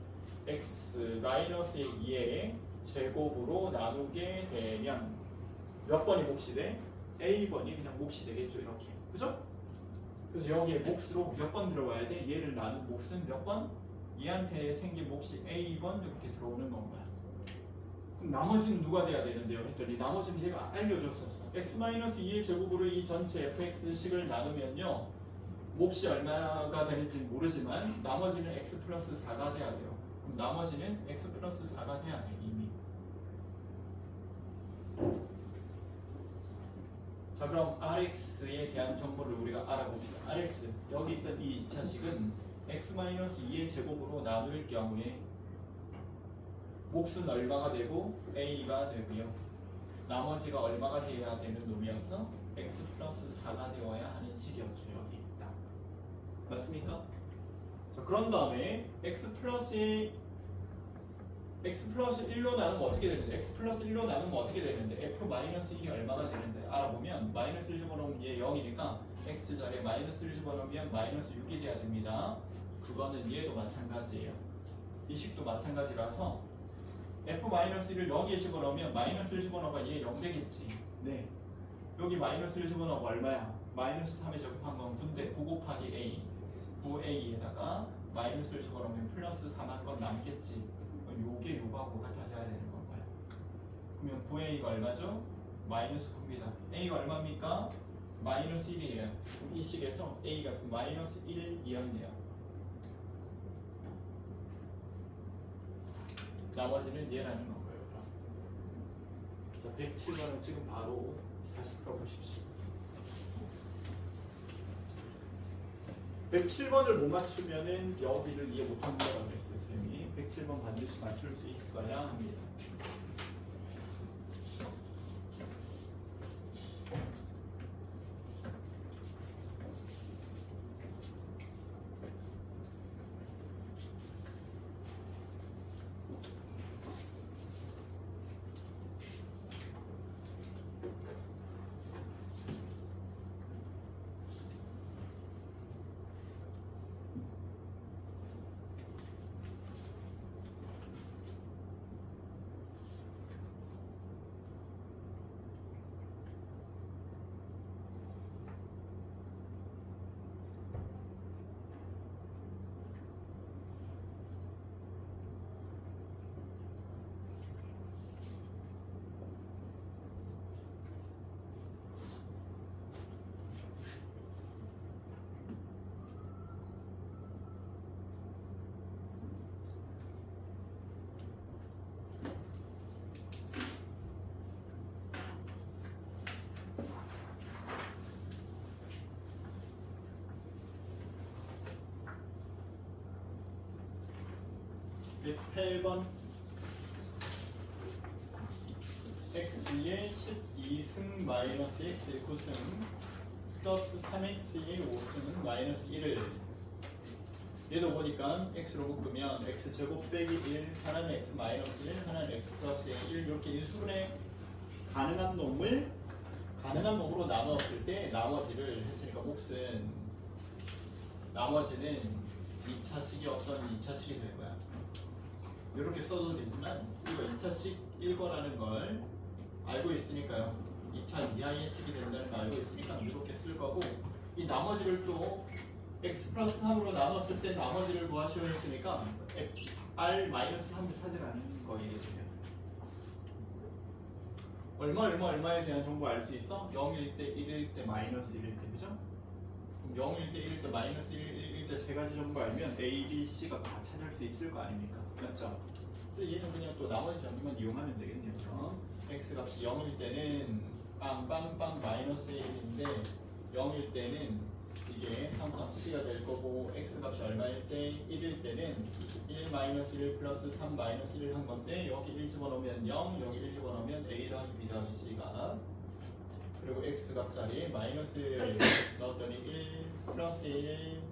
x 마이너스의 2의 제곱으로 나누게 되면 몇 번이 몫이 돼? a번이 그냥 몫이 되겠죠. 이렇게. 그죠? 그래서 여기에 몫으로 몇 번 들어와야 돼? 얘를 나눈 몫은 몇 번? 얘한테 생긴 몫이 a번 이렇게 들어오는 건가요? 그럼 나머지는 누가 돼야 되는데요? 했더니 나머지는 얘가 알려줬었어. x-2의 제곱으로 이 전체 fx식을 나누면요 몫이 얼마가 되는지 모르지만 나머지는 x 플러스 4가 돼야 돼요. 그럼 나머지는 x 플러스 4가 돼야 돼 이미. 자 그럼 Rx에 대한 정보를 우리가 알아봅시다. Rx 여기 있던 이 2차식은 x-2의 제곱으로 나눌 경우에 몫은 얼마가 되고 a가 되고요. 나머지가 얼마가 돼야 되는 놈이었어? x 플러스 4가 되어야 하는 식이었죠. 여기 있다. 맞습니까? 자 그런 다음에 x 플러스 1로 나누면 어떻게 되는데? x 플러스 1로 나누면 어떻게 되는데? f 마이너스 1이 얼마가 되는데? 알아보면 마이너스 1 집어넣으면 얘 0이니까 x 자리에 마이너스 1 집어넣으면 마이너스 6이 돼야 됩니다. 그거는 얘도 마찬가지예요. 이 식도 마찬가지라서 f 마이너스 1을 여기에 집어넣으면 마이너스 1 집어넣으면 얘 0 되겠지. 네. 여기 마이너스 1 집어넣으면 얼마야? 마이너스 3에 적합한 건 9인데 9 곱하기 a 9a에다가 마이너스 1 집어넣으면 플러스 3한 건 남겠지. 요게 요거하고 같아져야 되는 건가요? 그러면 9a가 얼마죠? 마이너스 9입니다. a가 얼마입니까? 마이너스 1이에요. 그럼 이 식에서 a가 마이너스 1이었네요. 나머지는 얘라는 건가요? 자, 107번은 지금 바로 다시 풀어보십시오. 107번을 못 맞추면은 여기를 이해 못한 거라고 했어요, 쌤이. 107번 반드시 맞출 수 있어야 합니다. 네, 8번 x의 12승 마이너스 x의 9승 플러스 3x의 5승 마이너스 1을 얘도 보니까 x로 묶으면 x제곱 빼기 1 하나는 x 마이너스 1 하나는 x 플러스 1 이렇게 인수분해 가능한 놈을 가능한 놈으로 나누었을 때 나머지를 했으니까 몫은 나머지는 2차식이 어떤 2차식이 될 거야. 이렇게 써도 되지만 이거 2차식일 거라는 걸 알고 있으니까요. 2차 이하의 식이 된다는 걸 알고 있으니까 이렇게 쓸 거고 이 나머지를 또 x 플러스 3으로 나눴을 때 나머지를 구하시오 했으니까 r 마이너스 3을 찾으라는 거예요. 얼마에 대한 정보 알 수 있어? 0일 때, 1일 때, 마이너스 1일 때, 그죠? 그럼 0일 때, 1일 때, 마이너스 1일 때 세 가지 정보 알면 A, B, C가 다 찾을 수 있을 거 아닙니까? 맞죠? 얘는 그냥 또 나머지 정보만 이용하면 되겠네요. 그럼 X 값이 0일 때는 빵빵빵 마이너스 1인데 0일 때는 이게 3값 C가 될 거고 X 값이 얼마일 때 1일 때는 1 마이너스 1 플러스 3 마이너스 1 한 건데 여기 1 집어넣으면 0 여기 1 집어넣으면 A 더하기 B 더하기 C가 그리고 X 값자리에 마이너스 1 넣었더니 1 플러스 1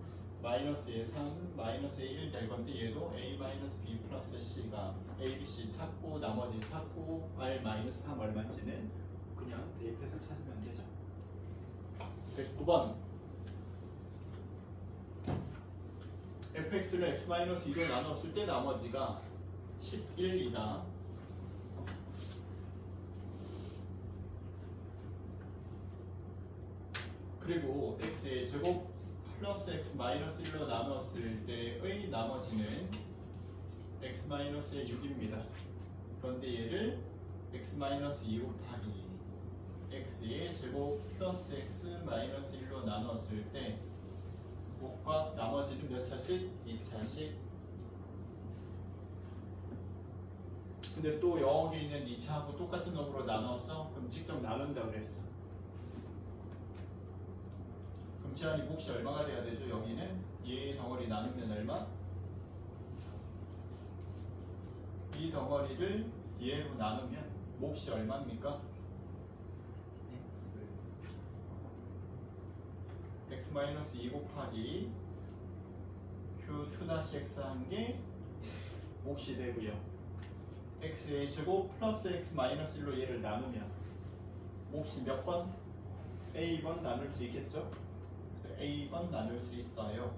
마이너스 1 3 마이너스 1 될 건데 얘도 A 마이너스 B 플러스 C가 A, B, C 찾고 나머지 찾고 R 마이너스 3 얼마인지는 그냥 대입해서 찾으면 되죠. 109번 fx를 x-2로 나눴을 때 나머지가 11이다. 그리고 x의 제곱 플러스 x 마이너스 1로 나눴을 때의 나머지는 x 마이너스의 6입니다. 그런데 얘를 x 마이너스 2 곱하기 x의 제곱 플러스 x 마이너스 1로 나눴을 때 목과 나머지는 몇 차씩? 2차씩. 근데 또 여기 있는 2차하고 똑같은 놈으로 나눴어? 그럼 직접 나눈다 그랬어. 그럼 지안이 몫이 얼마가 돼야 되죠? 여기는 얘 덩어리 나누면 얼마? 이 덩어리를 얘로 나누면 몫이 얼마입니까? x-2 곱하기 q2-x 한 게 몫이 되고요. x의 제곱 플러스 x-1로 얘를 나누면 몫이 몇 번? a번 나눌 수 있겠죠? 그래서 a번 나눌 수 있어요.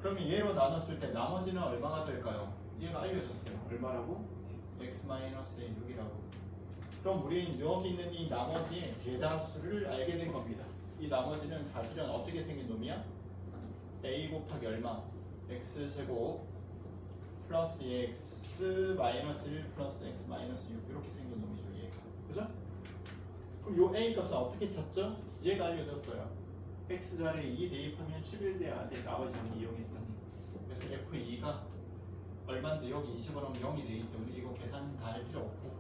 그러면 얘로 나눴을 때 나머지는 얼마가 될까요? 얘가 알려줬어요. 얼마라고? x-의 6이라고. 그럼 우리는 여기 있는 이 나머지의 대다수를 알게 된 겁니다. 이 나머지는 사실은 어떻게 생긴 놈이야? a 곱하기 얼마? x제곱 플러스 x 마이너스 1 플러스 x 마이너스 6 이렇게 생긴 놈이죠 얘가. 그죠? 그럼 요 a 값은 어떻게 찾죠? 얘가 알려줬어요. x 자리에 2 대입하면 11 돼야 돼. 나머지 는 이용했더니. 그래서 f2가 얼마인데 여기 20원 하면 0이 되기 때문에 이거 계산 다 할 필요 없고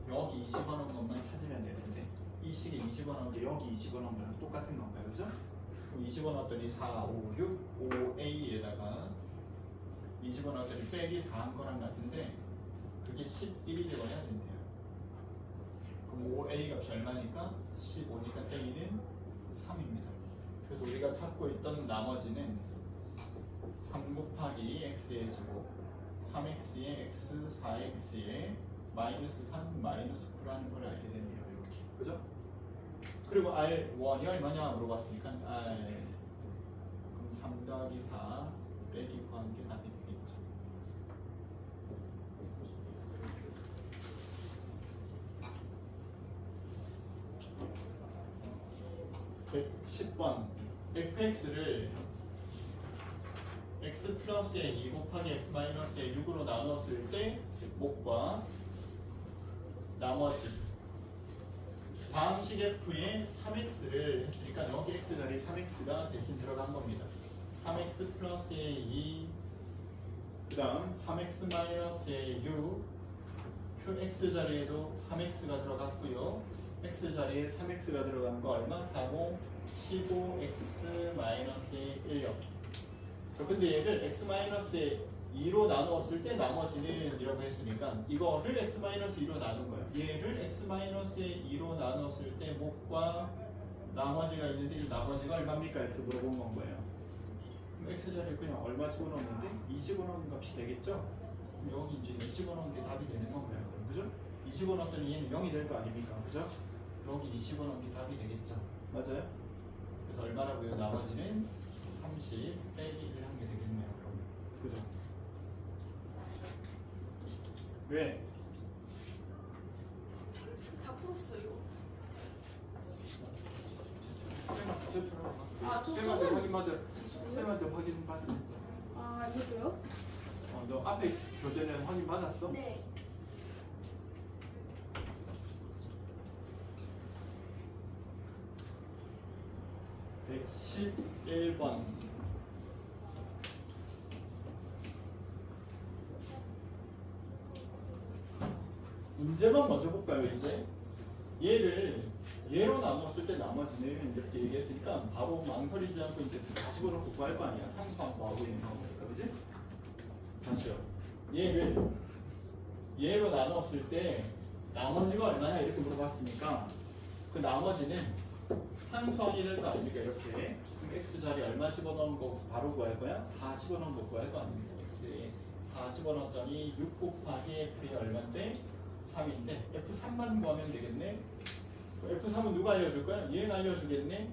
여기 20원 한 것만 찾으면 되는데 이 식에 20원 하는데 여기 20원 한 거랑 똑같은 건가요? 그죠? 그럼 20원 왔더니 4, 5, 6, 5a에다가 20원 왔더니 빼기 4한 거랑 같은데 그게 11이 되어야 된대요. 그럼 5a 값이 얼마니까? 15니까 a는 3입니다. 그래서 우리가 찾고 있던 나머지는 3 곱하기 x의 제곱 3x의 x, 4x의 마이너스 3, 마이너스 9라는 걸 알게 되네요. 이렇게. 그죠? 그리고 R1이 얼마냐 물어봤으니까 R 그럼 3 더하기 4 빼기 9 함께 답이 되겠죠. (110번) fx를 x 플러스에 2 곱하기 x 마이너스에 6으로 나눴을 때 목과 나머지 다음 식 f에 3x를 했으니까 여기 x 자리에 3x가 대신 들어간 겁니다. 3x 플러스에 2 그 다음 3x 마이너스에 6 qx 자리에도 3x가 들어갔고요. x 자리에 3x가 들어간 거 얼마? 40, 15x 마이너스에 1요. 근데 얘를 x-2로 나누었을 때 나머지는 이라고 했으니까 이거를 x-2로 나눈 거예요. 얘를 x-2로 나누었을 때 목과 나머지가 있는데 이 나머지가 얼마입니까? 이렇게 물어본 건 거예요. 그럼 x자리에 그냥 얼마 집어넣는데 2 집어넣는 값이 되겠죠? 그럼 여기 이제 2 집어넣는 게 답이 되는 건가요? 그죠? 2 집어넣었더니 얘는 0이 될 거 아닙니까? 그죠? 여기 2 집어넣는 게 답이 되겠죠? 맞아요? 그래서 얼마라고요? 나머지는 30 빼기 1 한 게 되겠네요. 그러면 그죠? 왜? 다 풀었어요. 저 쌤한테 저건- 확인받아. 죄송해요. 쌤한테 확인받았잖아. 아 이것도요? 너 앞에 교재는 확인받았어? 네. (111번) 문제만 먼저 볼까요? 이제 얘로 나눴을 때 나머지는 이렇게 얘기했으니까 바로 망설이지 않고 이제 다 집어넣고 구할 거 아니야. 상수함 구하고 있는 거니까, 그지? 다시요. 얘로 나눴을 때 나머지가 얼마냐 이렇게 물어봤으니까 그 나머지는 상수함이 될 거 아닙니까? 이렇게. 그럼 x 자리 얼마 집어넣은 거 바로 구할 거야? 4 집어넣은 거 구할 거 아닙니까? x에 4 집어넣었더니 6 곱하기 f이 얼마인데? 3인데 f3만 구하면 되겠네. f3은 누가 알려줄 거야? 얘는 알려주겠네.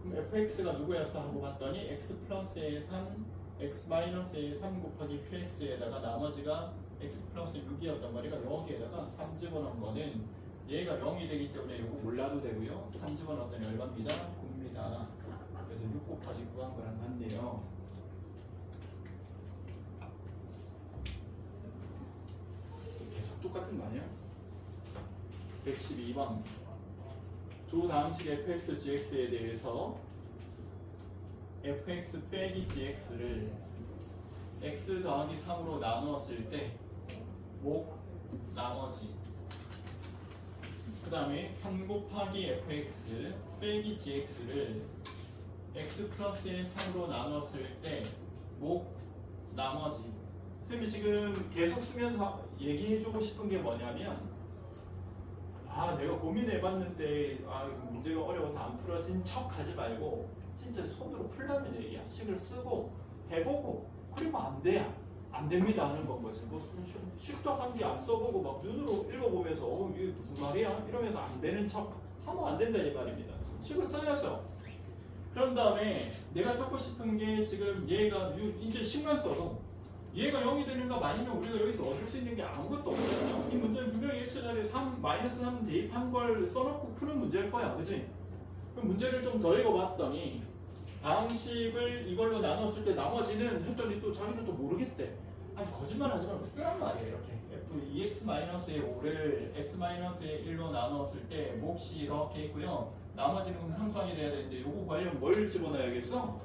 그럼 fx가 누구였어 하고 봤더니 x 플러스의 3, x 마이너스의 3 곱하기 qx에다가 나머지가 x 플러스 6이었단 말이야. 여기에다가 3 집어넣은 거는 얘가 0이 되기 때문에 이거 몰라도 되고요. 3 집어넣었더니 얼마입니다? 9입니다. 그래서 6 곱하기 9 한 거랑 같네요. 계속 똑같은 거 아니야? 112번 두 다음식 fx, gx에 대해서 fx 빼기 gx를 x 더하기 3으로 나누었을 때 목 나머지 그 다음에 3 곱하기 fx 빼기 gx를 x 플러스의 3으로 나누었을 때 목 나머지. 선생님이 지금 계속 쓰면서 얘기해주고 싶은 게 뭐냐면 아 내가 고민해봤는데 아 이거 문제가 어려워서 안 풀어진 척 하지 말고 진짜 손으로 풀라는 얘기야. 식을 쓰고 해보고 그리고 안 돼야 안 됩니다 하는 건 거지. 뭐 식도 한 개 안 써보고 막 눈으로 읽어보면서 이게 무슨 말이야 이러면서 안 되는 척 하면 안 된다 이 말입니다. 식을 써야죠. 그런 다음에 내가 찾고 싶은 게 지금 얘가 이제 식만 써도 얘가 0이 되는가 아니면 우리가 여기서 얻을 수 있는 게 아무것도 없잖아요. 이 문제는 분명히 x자리에 3, 마이너스 3 대입한 걸 써놓고 푸는 문제일 거야. 그치? 그럼 문제를 좀 더 읽어봤더니 방식을 이걸로 나눴을 때 나머지는 했더니 또 자기는 또 모르겠대. 아니 거짓말 하지 말고 쓰란 말이에요. 이렇게 f 2x-의 5를 x-의 1로 나누었을 때 몫이 이렇게 있고요. 나머지는 그럼 상수항이 돼야 되는데 요거 관련 뭘 집어넣어야겠어?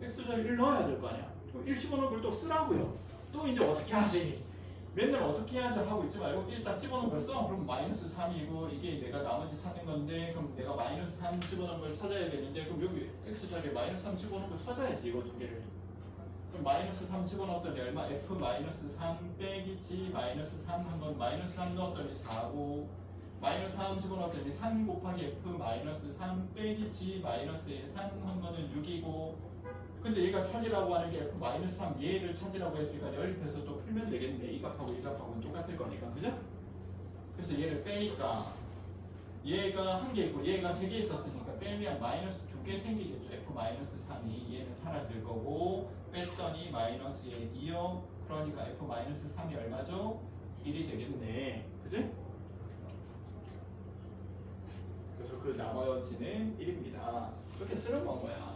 x자리 1 넣어야 될 거 아니야. 그럼 1 집어넣은 걸 또 쓰라고요. 또 이제 어떻게 하지? 맨날 어떻게 하지 하고 있지 말고 일단 집어넣은 걸 써. 그럼 마이너스 3이고 이게 내가 나머지 찾는 건데 그럼 내가 마이너스 3 집어넣은 걸 찾아야 되는데 그럼 여기 x자리에 마이너스 3 집어넣은 거 찾아야지 이거 두 개를. 그럼 마이너스 3 집어넣었더니 얼마? f 마이너스 3 빼기 g 마이너스 3 한 건 마이너스 3 넣었더니 4고 마이너스 3 집어넣었더니 3 곱하기 f 마이너스 3 빼기 g 마이너스 3 한 거는 6이고 근데 얘가 찾으라고 하는 게 f 마이너스 3 얘를 찾으라고 했으니까 연립해서 또 풀면 되겠네. 이 값하고 이 값하고는 똑같을 거니까 그죠? 그래서 얘를 빼니까 얘가 한 개 있고 얘가 세 개 있었으니까 빼면 마이너스 2개 생기겠죠. f 마이너스 3이 얘는 사라질 거고 뺐더니 마이너스에 2요. 그러니까 f 마이너스 3이 얼마죠? 1이 되겠네. 그지? 그래서 그 나머지는 1입니다. 그렇게 쓰는 건 거야.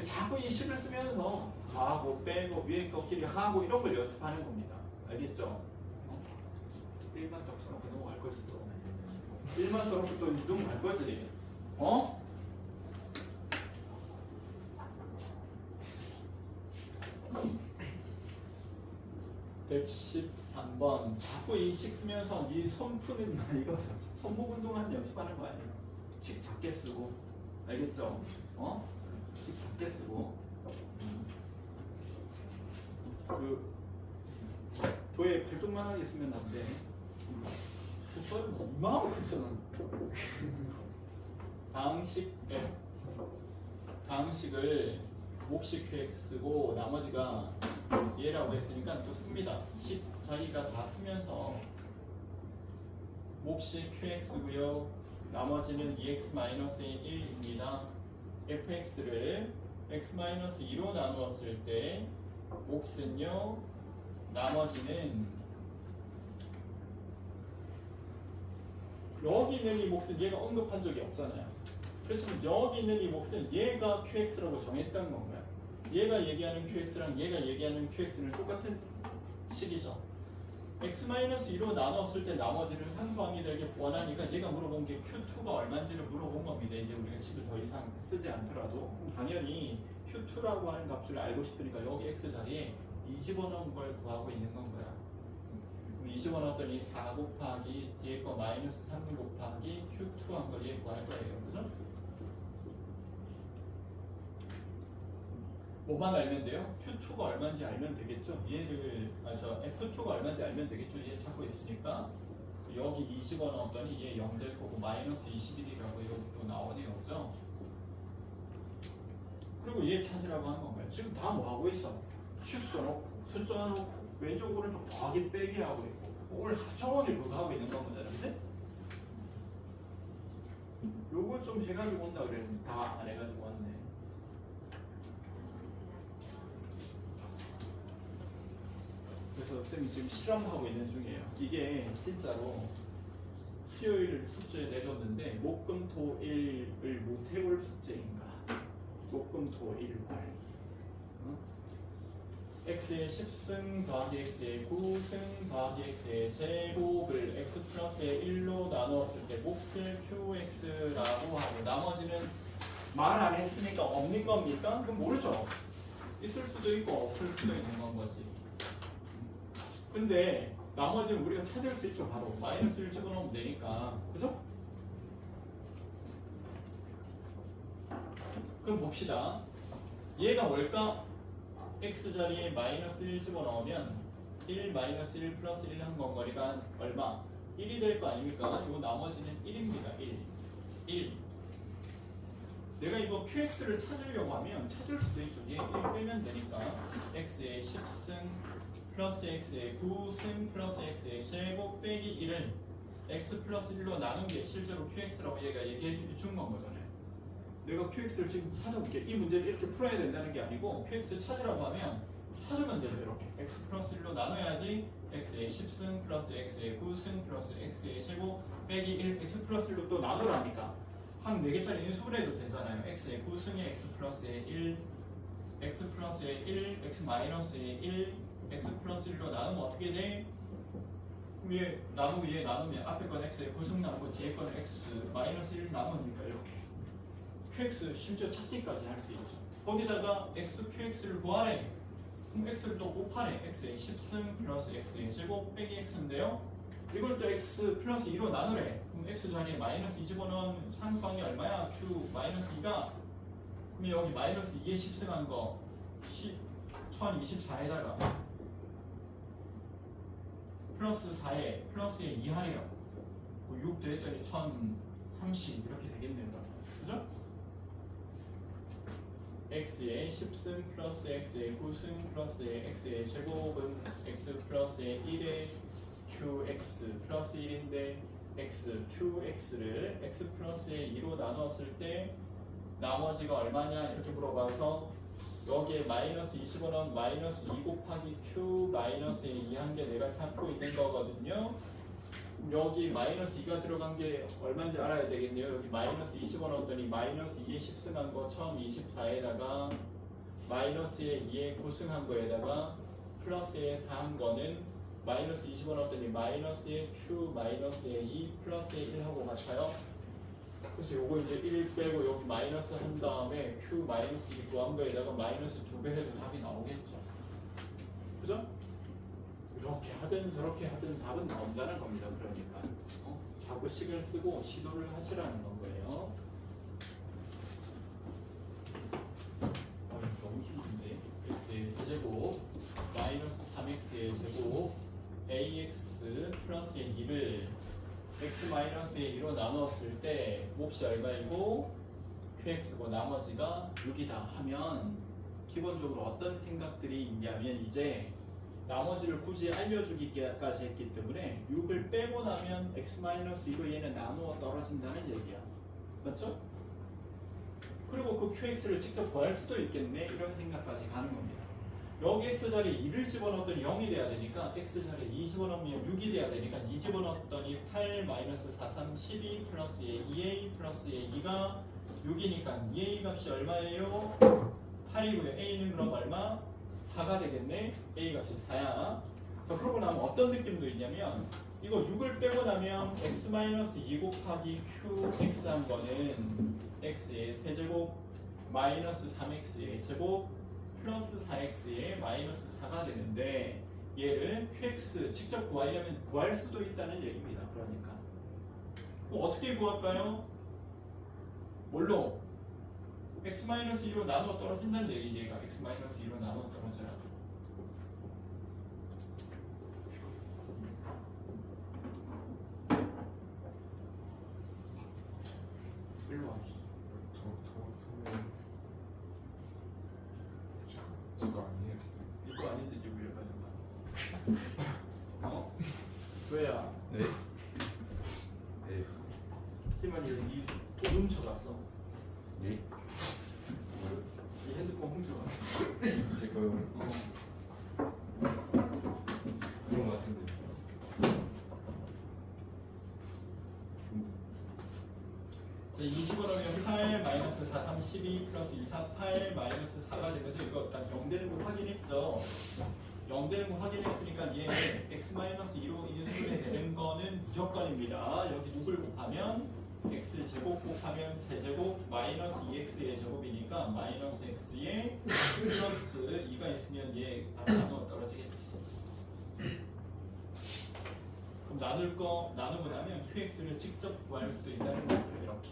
자꾸 이 식을 쓰면서 하고 빼고 위에 것끼리 하고 이런 걸 연습하는 겁니다. 알겠죠? 1만 딱 써놓고 넘어갈 거지 또. 1만 써놓고 또 넘어갈 거지. 어? (113번) 자꾸 이 식 쓰면서 이 손 푸는 이거 손목 운동하는 연습하는 거 아니에요? 식 작게 쓰고 알겠죠? 어? 식 작게 쓰고 그 도에 발톱만하게 쓰면 안 돼. 숫자를 이만큼 써놓은 방식을 몫이 qx고 나머지가 얘라고 했으니까 또 씁니다. 식 자기가 다 쓰면서 몫이 qx고요. 나머지는 2x-1입니다. fx를 x-2로 나누었을 때 몫은요. 나머지는 여기 있는 이 몫은 얘가 언급한 적이 없잖아요. 그래서 여기 있는 이 몫은 얘가 qx라고 정했던 건가요? 얘가 얘기하는 qx랑 얘가 얘기하는 qx는 똑같은 식이죠. x-2로 나눴을 때 나머지를 상수항이 되게 원하니까 얘가 물어본 게 q2가 얼마인지를 물어본 겁니다. 이제 우리가 식을 더 이상 쓰지 않더라도 당연히 q2라고 하는 값을 알고 싶으니까 여기 x자리에 2 집어넣은 걸 구하고 있는 건 거야. 그럼 2 집어넣었더니 4 곱하기 뒤에 거 마이너스 3 곱하기 q2 한 걸 얘 구할 거예요. 그죠? 뭐만 알면 돼요? Q2가 얼마인지 알면 되겠죠? 얘를 F2가 얼마인지 알면 되겠죠? 얘 찾고 있으니까 여기 2 집어넣었더니 얘 0 될 거고 마이너스 21이라고 여기 또 나오네요. 그죠? 그리고 얘 찾으라고 하는 건가요? 지금 다 뭐 하고 있어? 식 써놓고 숫자 넣고 왼쪽으로는 좀 더하기 빼기 하고 있고 오늘 합쳐원을 그거 하고 있는 겁니다. 그치? 요거 좀 해가지고 온다 그랬는데 다 안 해가지고 왔네. 그래서 쌤이 지금 실험하고 있는 중이에요. 이게 진짜로 수요일 숙제에 내줬는데 목금토일을 못 해올 숙제인가? 목금토일월 x의 10승 더하기 x의 9승 더하기 x의 제곱을 x 플러스의 1로 나누었을 때 몫을 qx라고 하고 나머지는 말 안 했으니까 없는 겁니까? 그럼 모르죠. 있을 수도 있고 없을 수도 있는 건 거지. 근데 나머지는 우리가 찾을 수 있죠. 바로 마이너스를 집어넣으면 되니까. 그죠? 그럼 봅시다. 얘가 뭘까? x 자리에 마이너스 1 집어넣으면 1 마이너스 1 플러스 1 한 번거리가 얼마? 1이 될 거 아닙니까? 이거 나머지는 1입니다. 1. 내가 이거 qx를 찾으려고 하면 찾을 수도 있죠. 얘 1 빼면 되니까 x의 10승 플러스 x의 9승 플러스 x의 제곱 빼기 1을 x 플러스 1로 나눈 게 실제로 qx라고 얘가 얘기해 준 건 거잖아요. 내가 qx를 지금 찾아볼게. 이 문제를 이렇게 풀어야 된다는 게 아니고 qx 찾으라고 하면 찾으면 되죠. 이렇게 x 플러스 1로 나눠야지 x의 10승 플러스 x의 9승 플러스 x의 제곱 빼기 1 x 플러스 1로 또 나누라니까 한 4개짜리 인수를 해도 되잖아요. x의 9승에 x 플러스의 1 x 플러스의 1 x 마이너스의 1 x 플러스 1로 나누면 어떻게 돼? 위에 나누고 얘 나누면 앞에 건 x의 9승 나누고 뒤에 거는 x 마이너스 1 남으니까 이렇게 qx 심지어 찾기까지 할 수 있죠. 거기다가 x qx를 구하래. 그럼 x를 또 곱하래. x의 10승 플러스 x의 제곱 빼기 x인데요. 이걸 또 x 플러스 2로 나누래. 그럼 x 자리에 마이너스 2 집어넣은 상수항이 얼마야? q 마이너스 2가 그럼 여기 마이너스 2에 10승한 거 1024에다가 플러스 4에 플러스에 2 하래요. 6 더했더니 1030 이렇게 되겠네요. 그죠? x의 10승 플러스 x의 9승 플러스 x의 제곱은 x 플러스의 1의 qx 플러스 1인데 x qx를 x 플러스의 2로 나눴을 때 나머지가 얼마냐 이렇게 물어봐서 여기에 마이너스 20원은 마이너스 2 곱하기 q 마이너스의 2 한 게 내가 찾고 있는 거거든요. 여기 마이너스 2가 들어간 게 얼마인지 알아야 되겠네요. 여기 마이너스 20원 얻더니 마이너스 2에 10승한 거 1024에다가 마이너스에 2에 9승한 거에다가 플러스에 4한 거는 마이너스 20원 얻더니 마이너스에 q 마이너스에 2 플러스에 1하고 같아요. 그래서 요거 이제 1 빼고 여기 마이너스 한 다음에 q 마이너스 2 구한 거에다가 마이너스 2배 해도 답이 나오겠죠. 그죠? 이렇게 하든 저렇게 하든 답은 나온다는 겁니다. 그러니까 자꾸 식을 쓰고 시도를 하시라는 건 거예요. 너무 힘든데 x의 세제곱 마이너스 3x의 제곱 ax 플러스의 2를 x 마이너스의 2로 나누었을 때 몹시 얼마이고 qx고 나머지가 6이다 하면 기본적으로 어떤 생각들이 있냐면 이제 나머지를 굳이 알려주기까지 했기 때문에 6을 빼고 나면 x-2로 얘는 나누어 떨어진다는 얘기야. 맞죠? 그리고 그 qx를 직접 구할 수도 있겠네 이런 생각까지 가는 겁니다. 여기 x자리에 2를 집어넣었더니 0이 돼야 되니까 x자리에 2 집어넣으면 6이 돼야 되니까 2 집어넣었더니 8-4, 3, 12 플러스에 2a 플러스에 2가 6이니까 2a 값이 얼마예요? 8이고요. a는 그럼 얼마? 4가 되겠네. A 값이 4야. 자, 그러고 나면 어떤 느낌도 있냐면 이거 6을 빼고 나면 x-2 곱하기 qx 한 거는 x의 세제곱 마이너스 3x의 제곱 플러스 4x의 마이너스 4가 되는데 얘를 qx 직접 구하려면 구할 수도 있다는 얘기입니다. 그러니까 어떻게 구할까요? 뭘로? x-2로 나누어 떨어진다는 얘기. 얘가 x-2로 나누어 떨어져요. 일로 와. 저거 아니에요. 이거 아닌데 이제 왜 가져가? 왜야? 네? 네. 팀원이 여기 돈 훔쳐갔어. 네? 이 핸드폰 훔쳐갔어. 제 거요. 그런 거 같은데. 자, 20원이면 8-4, 3, 12 플러스 2, 4, 8 마이너스 4가 되면서 이거 딱 0 되는 거 확인했죠. 0 되는 거 확인했으니까 얘 x-2로 인수분해 되는 거는 무조건입니다. 여기 6을 곱하면 x 제곱 곱하면 세제곱 마이너스 2x의 제곱이니까 마이너스 x에 플러스 2가 있으면 얘 나누어 떨어지겠지. 그럼 나누고 나면 qx를 직접 구할 수도 있다는 거예요. 이렇게.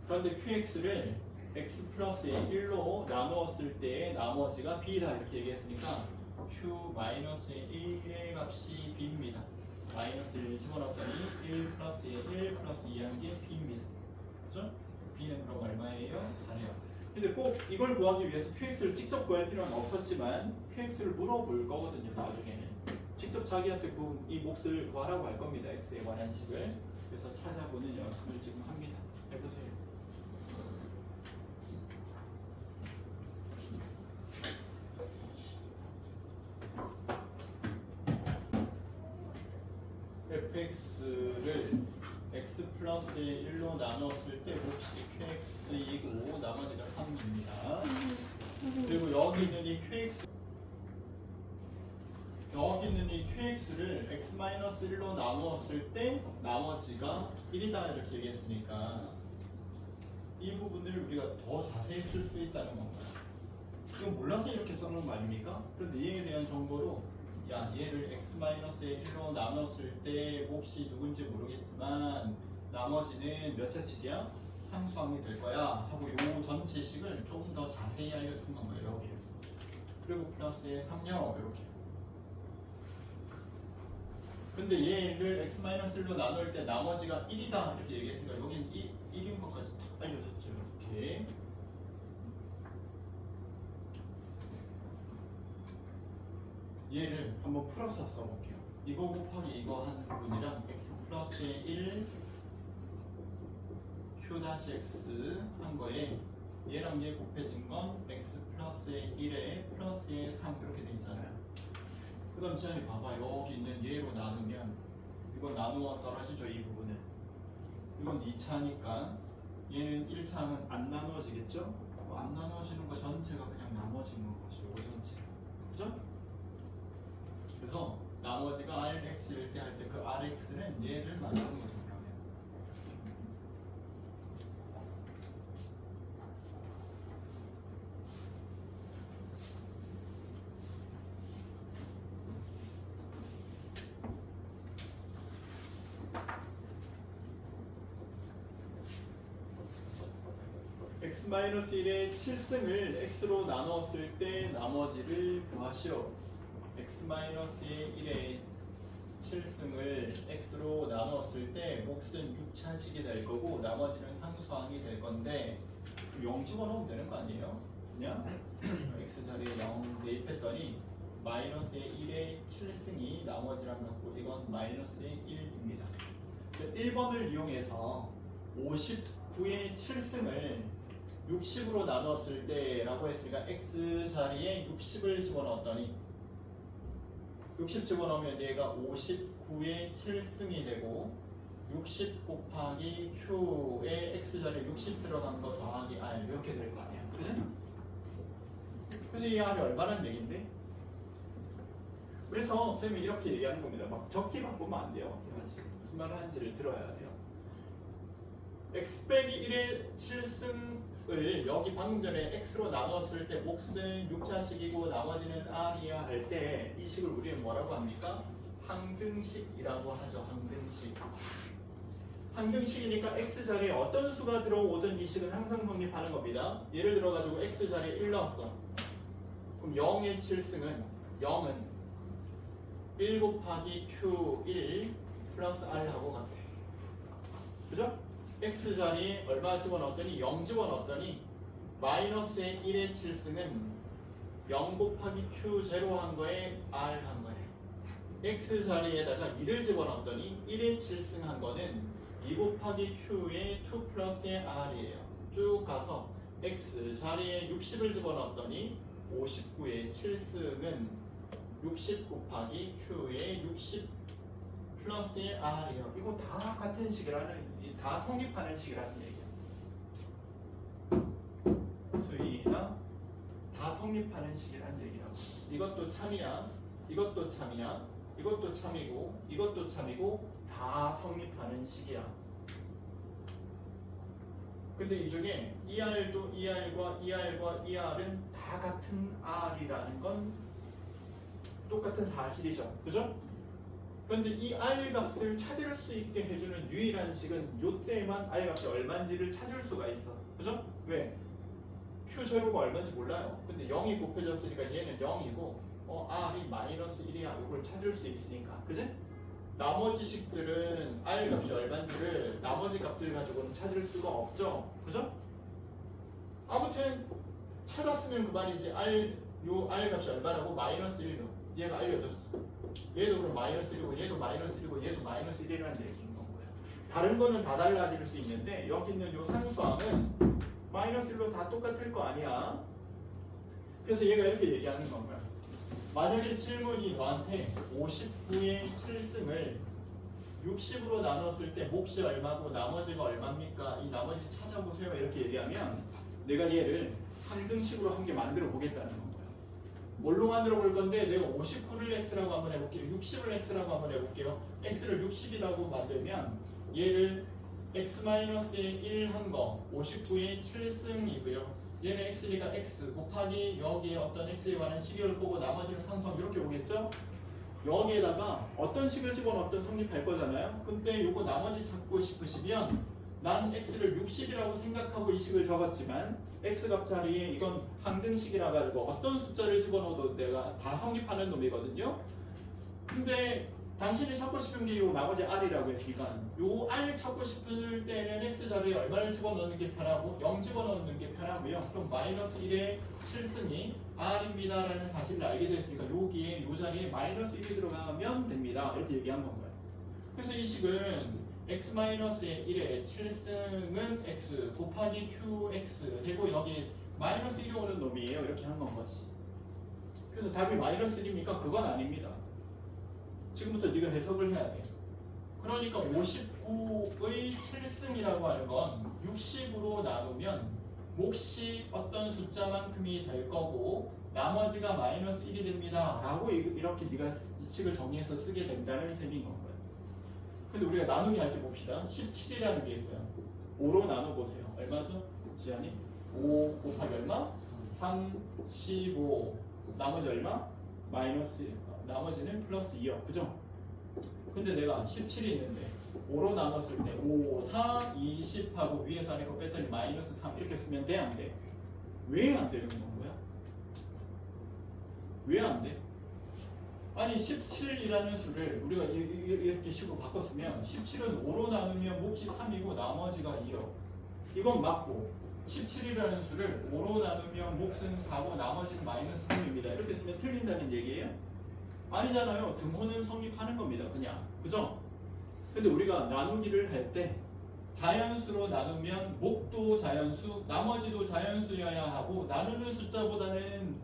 그런데 qx를 x 플러스 1로 나누었을 때 나머지가 b다 이렇게 얘기했으니까 q 마이너스 1의 값이 b입니다. 마이너스 1을 집어넣었더니 1 플러스 1 플러스 2한 게 b입니다. 그죠? b는 그럼 얼마예요? 4예요. 근데 꼭 이걸 구하기 위해서 qx를 직접 구할 필요는 없었지만 qx를 물어볼 거거든요. 나중에는 직접 자기한테 이 몫을 구하라고 할 겁니다. x에 관한 식을. 그래서 찾아보는 연습을 지금 합니다. 해보세요. fx를 x 플러스 1로 나눴을 때 몫이 qx이고 나머지가 3입니다. 그리고 여기 있는 이 qx를 x-1로 나누었을 때 나머지가 1이다 이렇게 얘기했으니까 이 부분을 우리가 더 자세히 쓸 수 있다는 건가요? 이건 몰라서 이렇게 써놓은 거 아닙니까? 그런데 이에 대한 정보로 야 얘를 x-1로 나눴을 때 몫이 누군지 모르겠지만 나머지는 몇 차식이야? 상수항이 될 거야 하고 요 전체식을 좀 더 자세히 알려준 건 거예요. 여기. 그리고 플러스에 3요 이렇게. 근데 얘를 x-1로 나눌 때 나머지가 1이다 이렇게 얘기했으니까 여긴 1인 것까지 딱 알려줬죠. 이렇게. 얘를 한번 풀어서 써볼게요. 이거 곱하기 이거 한 부분이랑 x 플러스 1 q-x 한 거에 얘랑 얘 곱해진 건 x 플러스 1에 플러스에 3 이렇게 돼 있잖아요. 그 다음 지안이 봐봐. 여기 있는 얘로 나누면 이거 나누어 떨어지죠. 이 부분은. 이건 2차니까 얘는 1차는 안 나누어지겠죠? 안 나누어지는 거 전체가 그냥 나머지는 거죠. 이거 전체. 그죠? 그래서 나머지가 rx일 때 할 때 그 rx는 얘를 만드는 거죠. 그러면. x-1의 7승을 x로 나누었을 때 나머지를 구하시오. x-1의 7승을 x로 나누었을 때 몫은 6차식이 될 거고 나머지는 상수항이 될 건데 0 집어넣으면 되는 거 아니에요? 그냥 x 자리에 0 대입했더니 마이너스의 1의 7승이 나머지랑 같고 이건 마이너스의 1입니다. 1번을 이용해서 59의 7승을 60으로 나눴을 때라고 했으니까 x 자리에 60을 집어넣었더니 60 집어넣으면 얘가 59의 7승이 되고 60 곱하기 q에 x 자리에 60 들어간 거 더하기 r 이렇게 될 거 아니야. 그지? 그래서 이 r이 얼마란 얘긴데? 그래서 쌤이 이렇게 얘기하는 겁니다. 막 적기 바꾸면 안 돼요. 무슨 말을 하는지를 들어야 돼요. x 빼기 1의 7승을 여기 방금 전에 x로 나눴을 때 몫은 6차식이고 나머지는 r이야 할 때 이 식을 우리는 뭐라고 합니까? 항등식이라고 하죠. 항등식. 항등식이니까 x 자리에 어떤 수가 들어오든 이 식은 항상 성립하는 겁니다. 예를 들어 가지고 x 자리에 1 넣었어. 그럼 0의 7승은 0은 1 곱하기 q1 플러스 r하고 같아. 그죠? x 자리에 얼마 집어넣었더니 0 집어넣었더니 마이너스의 1의 7승은 0 곱하기 q0 한 거에 r 한 거예요. x 자리에다가 2를 집어넣었더니 1의 7승 한 거는 2 곱하기 q의 2 플러스의 r이에요. 쭉 가서 x 자리에 60을 집어넣었더니 59의 7승은 60 곱하기 q의 60 플러스의 r이에요. 이거 다 같은 식이라는, 다 성립하는 식이라는 얘기야. 수위나 다 성립하는 식이라는 얘기라고. 이것도 참이야, 이것도 참이야, 이것도 참이고, 이것도 참이고, 다 성립하는 식이야. 근데 이 중에 ER도 ER과 ER과 ER은 다 같은 R이라는 건 똑같은 사실이죠. 그죠? 그런데 이 R 값을 찾을 수 있게 해주는 유일한 식은 요때만 R 값이 얼마인지를 찾을 수가 있어. 그죠? 왜? Q0가 얼마인지 몰라요. 근데 0이 곱해졌으니까 얘는 0이고 R이 마이너스 1이야. 이걸 찾을 수 있으니까. 그지? 나머지 식들은 R 값이 얼마인지를 나머지 값들 가지고는 찾을 수가 없죠. 그죠? 아무튼 찾았으면 그만이지. 요 R 값이 얼마라고? 마이너스 1로 얘가 알려줬어. 얘도 그럼 마이너스 1이고 얘도 마이너스 1이고 얘도 마이너스 1이라는 얘기인 거고요. 다른 거는 다 달라질 수 있는데 여기 있는 요 상수항은 마이너스 1로 다 똑같을 거 아니야. 그래서 얘가 이렇게 얘기하는 건가요? 만약에 질문이 너한테 59의 7승을 60으로 나눴을 때 몫이 얼마고 나머지가 얼마입니까? 이 나머지 찾아보세요. 이렇게 얘기하면 내가 얘를 항등식으로 한 개 만들어 보겠다는 거예요. 뭘로 만들어 볼 건데 내가 59를 x라고 한번 해볼게요. 60을 x라고 한번 해볼게요. x를 60이라고 만들면 얘를 x-의 1 한 거 59의 7승이고요. 얘는 x니까 x 곱하기 여기에 어떤 x에 관한 식을 보고 나머지는 상수항 이렇게 오겠죠? 여기에다가 어떤 식을 집어넣었던 성립할 거잖아요. 근데 요거 나머지 찾고 싶으시면 난 x를 60이라고 생각하고 이 식을 적었지만 x값 자리에 이건 항등식이라 가지고 어떤 숫자를 집어넣어도 내가 다 성립하는 놈이거든요. 근데 당신이 찾고 싶은 게 요 나머지 r이라고 했으니까 요 r 찾고 싶을 때는 x 자리에 얼마를 집어넣는 게 편하고 0 집어넣는 게 편하고요. 그럼 마이너스 1의 7승이 r입니다 라는 사실을 알게 됐으니까 여기에 요 자리에 마이너스 1이 들어가면 됩니다. 이렇게 얘기한 건가요. 그래서 이 식은 x-의 1의 7승은 x 곱하기 qx 되고 여기 마이너스 1이 오는 놈이에요. 이렇게 한 건 거지. 그래서 답이 마이너스 1입니까? 그건 아닙니다. 지금부터 네가 해석을 해야 돼. 그러니까 59의 7승이라고 하는 건 60으로 나누면 몫이 어떤 숫자만큼이 될 거고 나머지가 마이너스 1이 됩니다 라고 이렇게 네가 이 식을 정리해서 쓰게 된다는 셈인 건가요. 근데 우리가 나누기 할 때 봅시다. 17이라는 게 있어요. 5로 나눠보세요. 얼마죠? 지안이? 5 곱하기 얼마? 3, 15 나머지 얼마? 마이너스 나머지는 플러스 2요. 그죠? 근데 내가 17이 있는데 5로 나눴을 때 5, 4, 20 하고 위에서 안에 거 뺐더니 마이너스 3 이렇게 쓰면 돼? 안 돼? 왜 안 되는 건가요? 왜 안 돼? 아니 17이라는 수를 우리가 이렇게 식으로 바꿨으면 17은 5로 나누면 몫이 3이고 나머지가 2요. 이건 맞고 17이라는 수를 5로 나누면 몫은 4고 나머지는 마이너스 3입니다. 이렇게 쓰면 틀린다는 얘기예요? 아니잖아요. 등호는 성립하는 겁니다. 그냥. 그죠? 근데 우리가 나누기를 할 때 자연수로 나누면 몫도 자연수, 나머지도 자연수여야 하고 나누는 숫자보다는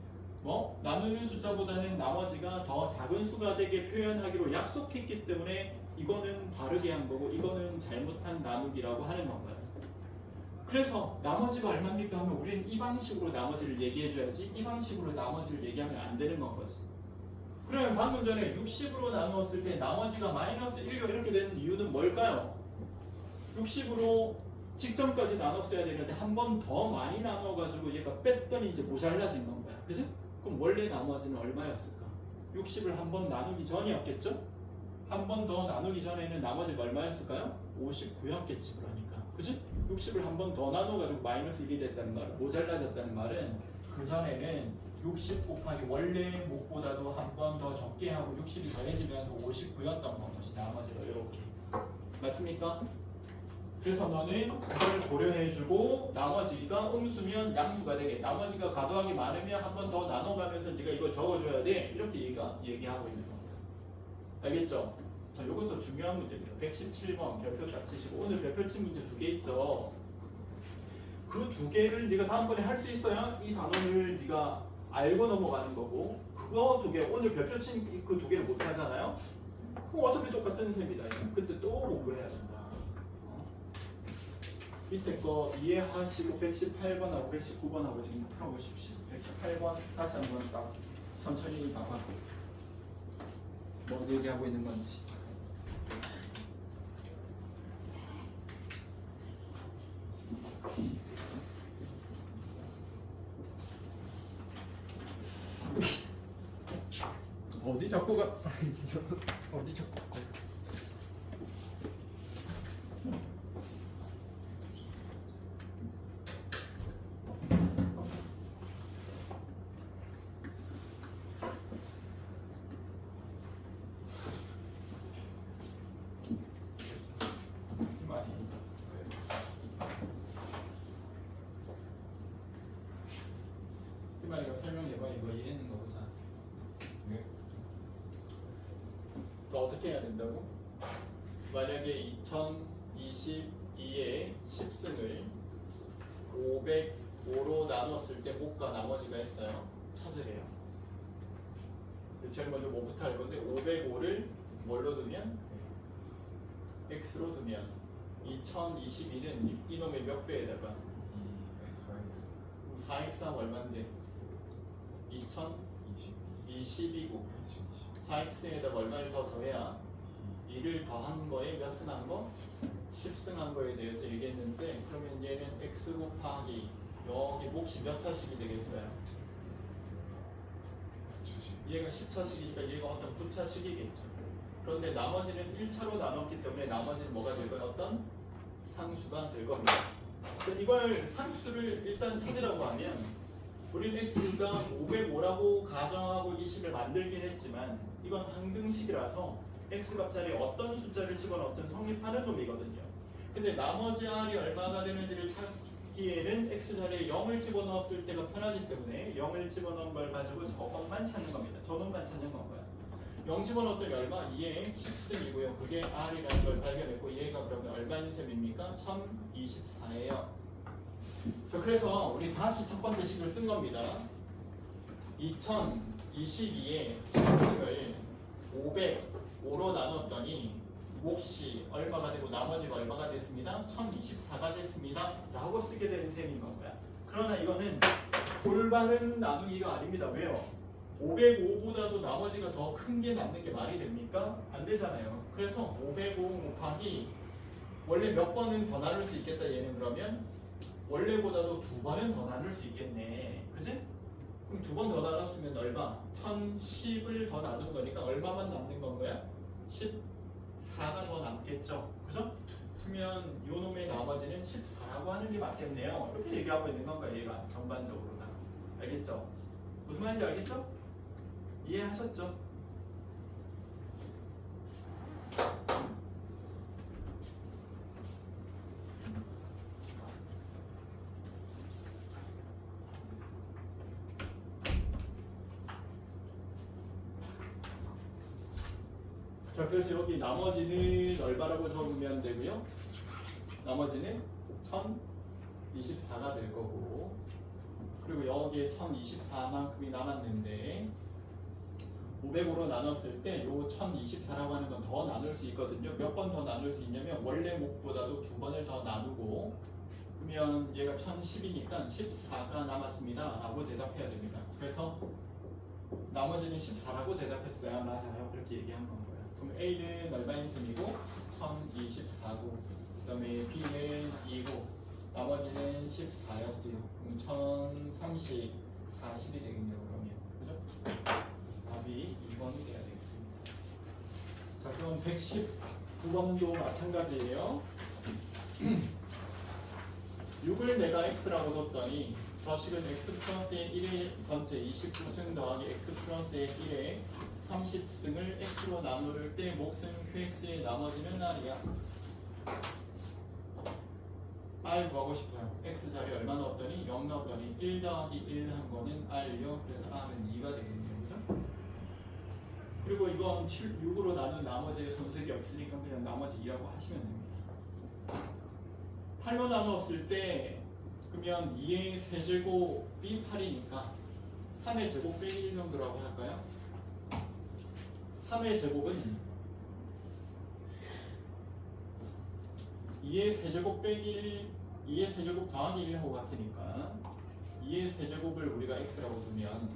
나머지가 더 작은 수가 되게 표현하기로 약속했기 때문에 이거는 다르게 한 거고 이거는 잘못한 나누기라고 하는 건가요. 그래서 나머지가 얼마입니까 하면 우리는 이 방식으로 나머지를 얘기해줘야지 이 방식으로 나머지를 얘기하면 안 되는 건 거지. 그러면 방금 전에 60으로 나누었을 때 나머지가 마이너스 1로 이렇게 되는 이유는 뭘까요? 60으로 직전까지 나눴어야 되는데 한 번 더 많이 나눠가지고 얘가 뺐더니 이제 모자라진 건 거야. 그지? 그럼 원래 나머지는 얼마였을까? 60을 한 번 나누기 전이었겠죠? 한 번 더 나누기 전에는 나머지가 얼마였을까요? 59였겠지 그러니까. 그지? 60을 한 번 더 나눠가지고 마이너스 1이 됐다는 말은 모자라졌다는 말은 그 전에는 60 곱하기 원래 몫보다도 한 번 더 적게 하고 60이 더해지면서 59였던 것이 나머지가 이렇게 맞습니까? 그래서 너는 그걸 고려해주고 나머지가 음수면 양수가 되게 나머지가 과도하게 많으면 한 번 더 나눠가면서 네가 이걸 적어줘야 돼 이렇게 얘기하고 있는 겁니다. 알겠죠? 자, 이것도 중요한 문제입니다. 117번 별표 딱 치시고 오늘 별표 친 문제 2개 있죠. 그 2개를 네가 다음번에 할 수 있어야 이 단원을 네가 알고 넘어가는 거고 그거 2개 오늘 별표 친 그 2개를 못 하잖아요. 그럼 어차피 똑같은 셈이다. 그때 또 공부해야 된다. 밑에 거 이해하시고 118번하고 119번하고 지금 풀어보십시오. 118번 다시 한번 딱 천천히 봐봐. 뭐 얘기하고 있는 건지. 어디 자꾸 가? 어디 자꾸? 많이. 이거 설명해봐. 이거 이해했는 거 보자. 네. 또 어떻게 해야 된다고? 만약에 2022에 10승을 505로 나눴을 때 목과 나머지가 있어요. 찾으래요. 제일 먼저 뭐부터 할 건데 505를 뭘로 두면? x로 두면 2022는 이놈의 몇 배에다가 4x 하면 얼마인데? 2022고 4x에다가 얼마를 더 더해야 2를 더한 거에 몇 승 한 거? 10승 한 거에 대해서 얘기했는데 그러면 얘는 x 곱하기 여기 몫이 몇 차식이 되겠어요? 얘가 10차식이니까 얘가 어떤 9차식이겠죠. 그런데 나머지는 1차로 나눴기 때문에 나머지는 뭐가 될 거예요? 어떤 상수가 될 겁니다. 이걸 상수를 일단 찾으라고 하면 우리는 x가 505라고 가정하고 이 식을 만들긴 했지만 이건 항등식이라서 x 값자리에 어떤 숫자를 집어넣어 어떤 성립하는 놈이거든요. 근데 나머지 r이 얼마가 되는지를 찾기에는 x 자리에 0을 집어넣었을 때가 편하기 때문에 0을 집어넣은 걸 가지고 저것만 찾는 겁니다. 저놈만 찾는 건가요? 0 집어넣었더니 얼마? 2의 10승이고요. 그게 r이라는 걸 발견했고 얘가 그러면 얼마인 셈입니까? 1024예요. 자, 그래서 우리 다시 첫 번째 식을 쓴 겁니다. 2022에 10승을 505로 나눴더니 몫이 얼마가 되고 나머지가 얼마가 됐습니다? 1024가 됐습니다. 라고 쓰게 된 셈인 건가요? 그러나 이거는 올바른 나누기가 아닙니다. 왜요? 505보다도 나머지가 더 큰 게 남는 게 말이 됩니까? 안 되잖아요. 그래서 505 곱하기 원래 몇 번은 더 나눌 수 있겠다. 얘는 그러면 원래보다도 2번은 더 나눌 수 있겠네. 그지? 그럼 2번 더 나눴으면 얼마? 1010을 더 나눈 거니까 얼마만 남는 건 거야? 14가 더 남겠죠. 그죠? 그러면 요 놈의 나머지는 14라고 하는 게 맞겠네요. 이렇게 얘기하고 있는 건가요? 얘가 전반적으로 다. 알겠죠? 무슨 말인지 알겠죠? 이해하셨죠? 자, 그래서 여기 나머지는 얼마라고 적으면 되고요. 나머지는 1024가 될 거고, 그리고 여기에 1024만큼이 남았는데 500으로 나눴을 때 요 1024라고 하는 건 더 나눌 수 있거든요. 몇 번 더 나눌 수 있냐면 원래 몫보다도 2번을 더 나누고, 그러면 얘가 1010이니까 14가 남았습니다 라고 대답해야 됩니다. 그래서 나머지는 14라고 대답했어요. 맞아요. 그렇게 얘기한 건 거예요. 그럼 A는 얼마인 셈이고 1024고, 그 다음에 B는 2고, 나머지는 14였고요. 그럼 1030, 40이 되겠네요. 그러면 그죠? 답이 2번이 돼야 되겠습니다. 자, 그럼 119번도 마찬가지예요. 6을 내가 x라고 뒀더니 저 식은 x 플러스의 1의 전체 29승 더하기 x 플러스의 1의 30승을 x로 나눌 때 몫은 qx의 나머지는 r이야. r 구하고 싶어요. x 자리에 얼마 넣었더니 0 넣었더니 1 더하기 1 한 거는 r요. 그래서 r은 2가 되겠네요. 그죠? 그리고 이건 6으로 나눈 나머지의 손색이 없으니까 그냥 나머지 2라고 하시면 됩니다. 8로 나눴을 때 그러면 2의 세제곱이 8이니까 3의 제곱 빼기 1 정도라고 할까요? 3의 제곱은 2의 세제곱 빼기 1, 2의 세제곱 더하기 1하고 같으니까 2의 세제곱을 우리가 x라고 두면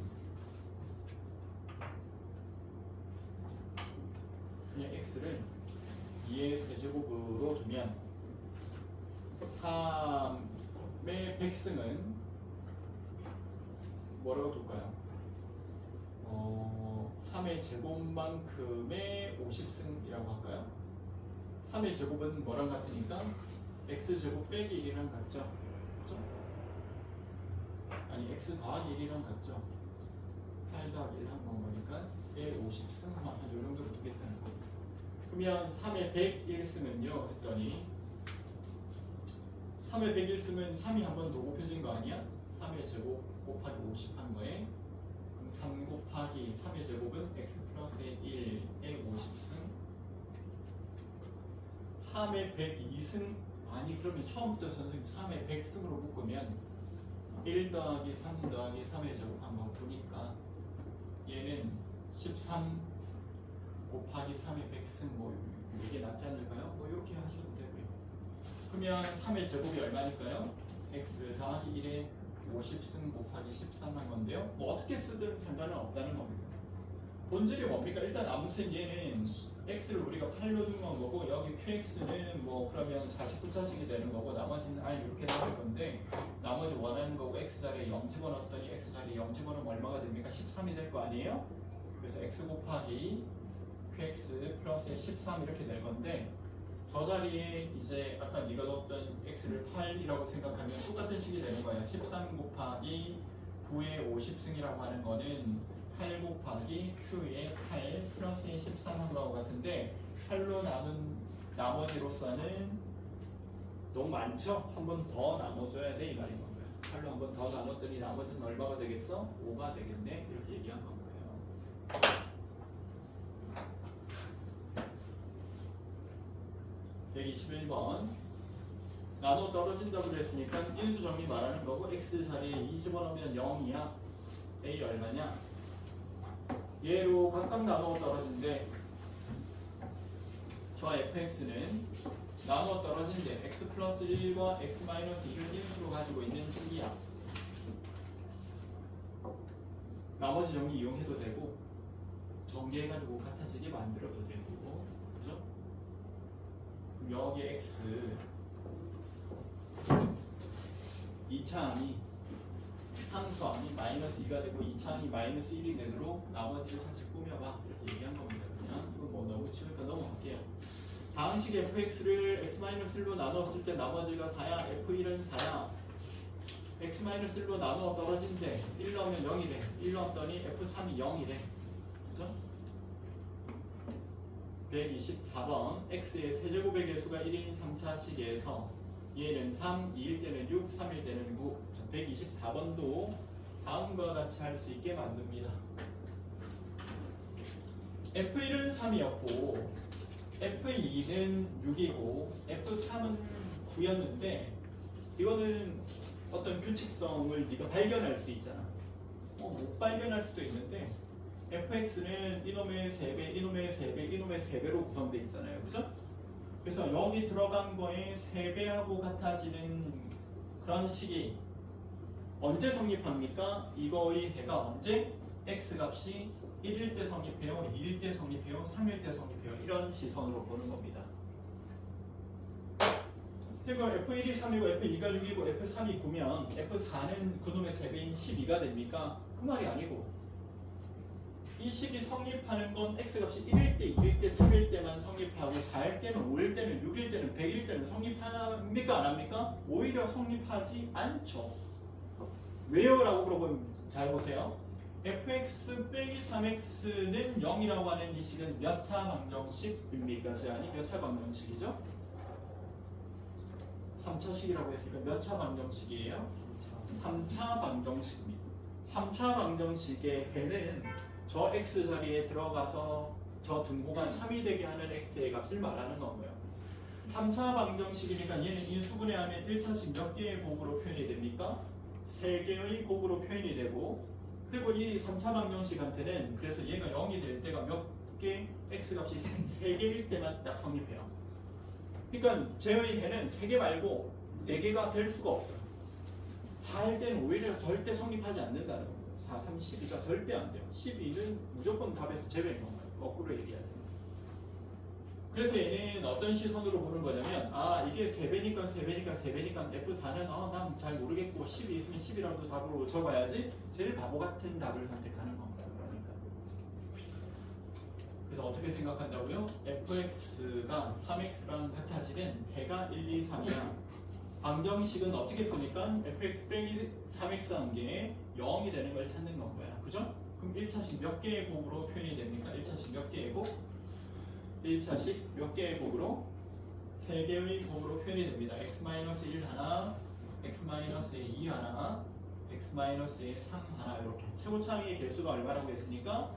그냥 x를 2의 세제곱으로 두면 3의 백승은 뭐라고 둘까요? 3의 제곱만큼의 50승이라고 할까요? 3의 제곱은 뭐랑 같으니까 x제곱 빼기 1이랑 같죠? 그죠? 아니 x 더하기 1이랑 같죠? 8 더하기 1 한 거니까 50승 한 요정도로 두겠다는 거. 그러면 3에 101 쓰면요 했더니 3에 101 쓰면 3이 한 번 더 곱해진 거 아니야? 3의 제곱 곱하기 50 한 거에 그럼 3 곱하기 3의 제곱은 x 플러스 1의 50승 3의 102승 아니 그러면 처음부터 선생님 3의 100승으로 묶으면 1 더하기 3 더하기 3의 제곱 한번 보니까 얘는 13 곱하기 3의 100승 뭐 이게 낫지 않을까요? 뭐 이렇게 하셔도 되고요. 그러면 3의 제곱이 얼마니까요? x 더하기 1의 50승 곱하기 13 한 건데요. 뭐 어떻게 쓰든 상관은 없다는 겁니다. 본질이 뭡니까? 일단 아무튼 얘는 x를 우리가 8로 둔 거고 여기 qx는 뭐 그러면 49자식이 되는 거고 나머지는 r 이렇게 나올 건데 나머지 원하는 거고 x 자리에 0 집어넣었더니 x 자리에 0 집어넣으면 얼마가 됩니까? 13이 될 거 아니에요? 그래서 x 곱하기 qx 플러스 13 이렇게 될 건데 저 자리에 이제 아까 네가 넣었던 x를 8이라고 생각하면 똑같은 식이 되는 거야. 13 곱하기 9의 50승이라고 하는 거는 8 곱하기 q의 8 플러스 13 한 거하고 같은데 8로 나눈 나머지로서는 너무 많죠? 한 번 더 나눠줘야 돼 이 말인 건가요? 8로 한 번 더 나눴더니 나머지는 얼마가 되겠어? 5가 되겠네? 이렇게 얘기한 건 거예요. 121번 나눠 떨어진다고 그랬으니까 인수 정리 말하는 거고 x 자리에 2 집어넣으면 0이야. a 얼마냐? 얘로 각각 나눠 떨어진대. 저 fx는 나눠 떨어진대. x 플러스 1과 x 마이너스 1을 인수로 가지고 있는 식이야. 나머지 정리 이용해도 되고 정리해가지고 같아지게 만들어도 되고 그죠? 여기 x 2차항이 상수항이 마이너스 2가 되고 2차항이 마이너스 1이 되도록 나머지를 차씩 꾸며봐 이렇게 얘기한 겁니다. 그냥 이거 뭐 너무 치우니까 넘어갈게요. 다항식 fx를 x-1로 나누었을 때 나머지가 4야. f1은 4야. x-1로 나누어 떨어진대. 1 넣으면 0이래. 1 넣었더니 f3이 0이래. 그죠? 124번 x의 세제곱의 개수가 1인 3차식에서 얘는 3, 2일 때는 6, 3일 때는 9 124번도 다음과 같이 할 수 있게 만듭니다. F1은 3이었고 F2는 6이고 F3은 9였는데 이거는 어떤 규칙성을 네가 발견할 수 있잖아. 못 발견할 수도 있는데 fx는 이놈의 3배, 이놈의 3배, 이놈의 3배로 구성되어 있잖아요. 그죠? 그래서 여기 들어간 거에 3배하고 같아지는 그런 식이 언제 성립합니까? 이거의 해가 언제? x값이 1일 때 성립해요, 2일 때 성립해요, 3일 때 성립해요. 이런 시선으로 보는 겁니다. 그럼 f1이 3이고 f2가 6이고 f3이 9면 f4는 그놈의 3배인 12가 됩니까? 그 말이 아니고 이 식이 성립하는 건 x값이 1일 때, 2일 때, 3일 때만 성립하고 4일 때는, 5일 때는, 6일 때는, 100일 때는 성립합니까? 안 합니까? 오히려 성립하지 않죠. 왜요? 라고 물어보면 잘 보세요. fx 빼기 3x는 0이라고 하는 이 식은 몇 차 방정식입니까? 제한이 몇 차 방정식이죠? 3차식이라고 했으니까 몇 차 방정식이에요? 3차 방정식입니다. 3차 방정식의 해는 저 x 자리에 들어가서 저 등호가 3이 되게 하는 x의 값을 말하는 거고요. 3차 방정식이니까 얘는 인수분해하면 1차식 몇 개의 곱으로 표현이 됩니까? 3개의 곱으로 표현이 되고 그리고 이 3차 방정식한테는 그래서 얘가 0이 될 때가 몇 개 x값이 3개일 때만 딱 성립해요. 그러니까 제의 해는 3개 말고 4개가 될 수가 없어요. 4일 때는 오히려 절대 성립하지 않는다는 거예요. 4, 3, 12가 절대 안 돼요. 12는 무조건 답에서 제외인 건가요? 거꾸로 얘기하죠. 그래서 얘는 어떤 시선으로 보는 거냐면 이게 3배니까 F4는 난 잘 모르겠고 12 있으면 10이라도 답으로 적어야지 제일 바보 같은 답을 선택하는 겁니다. 그러니까 그래서 어떻게 생각한다고요? fx가 3x랑 같아지는 해가 1, 2, 3이야. 방정식은 어떻게 푸니까 fx 빼기 3x 한 게 0이 되는 걸 찾는 건 거야. 그죠? 그럼 1차식 몇 개의 곱으로 표현이 됩니까? 1차식 몇 개의 곱? 1차식 몇 개의 곱으로? 3개의 곱으로 표현이 됩니다. x-1 하나, x-2 하나, x-3 하나 이렇게. 최고 차이의 개수가 얼마라고 했으니까?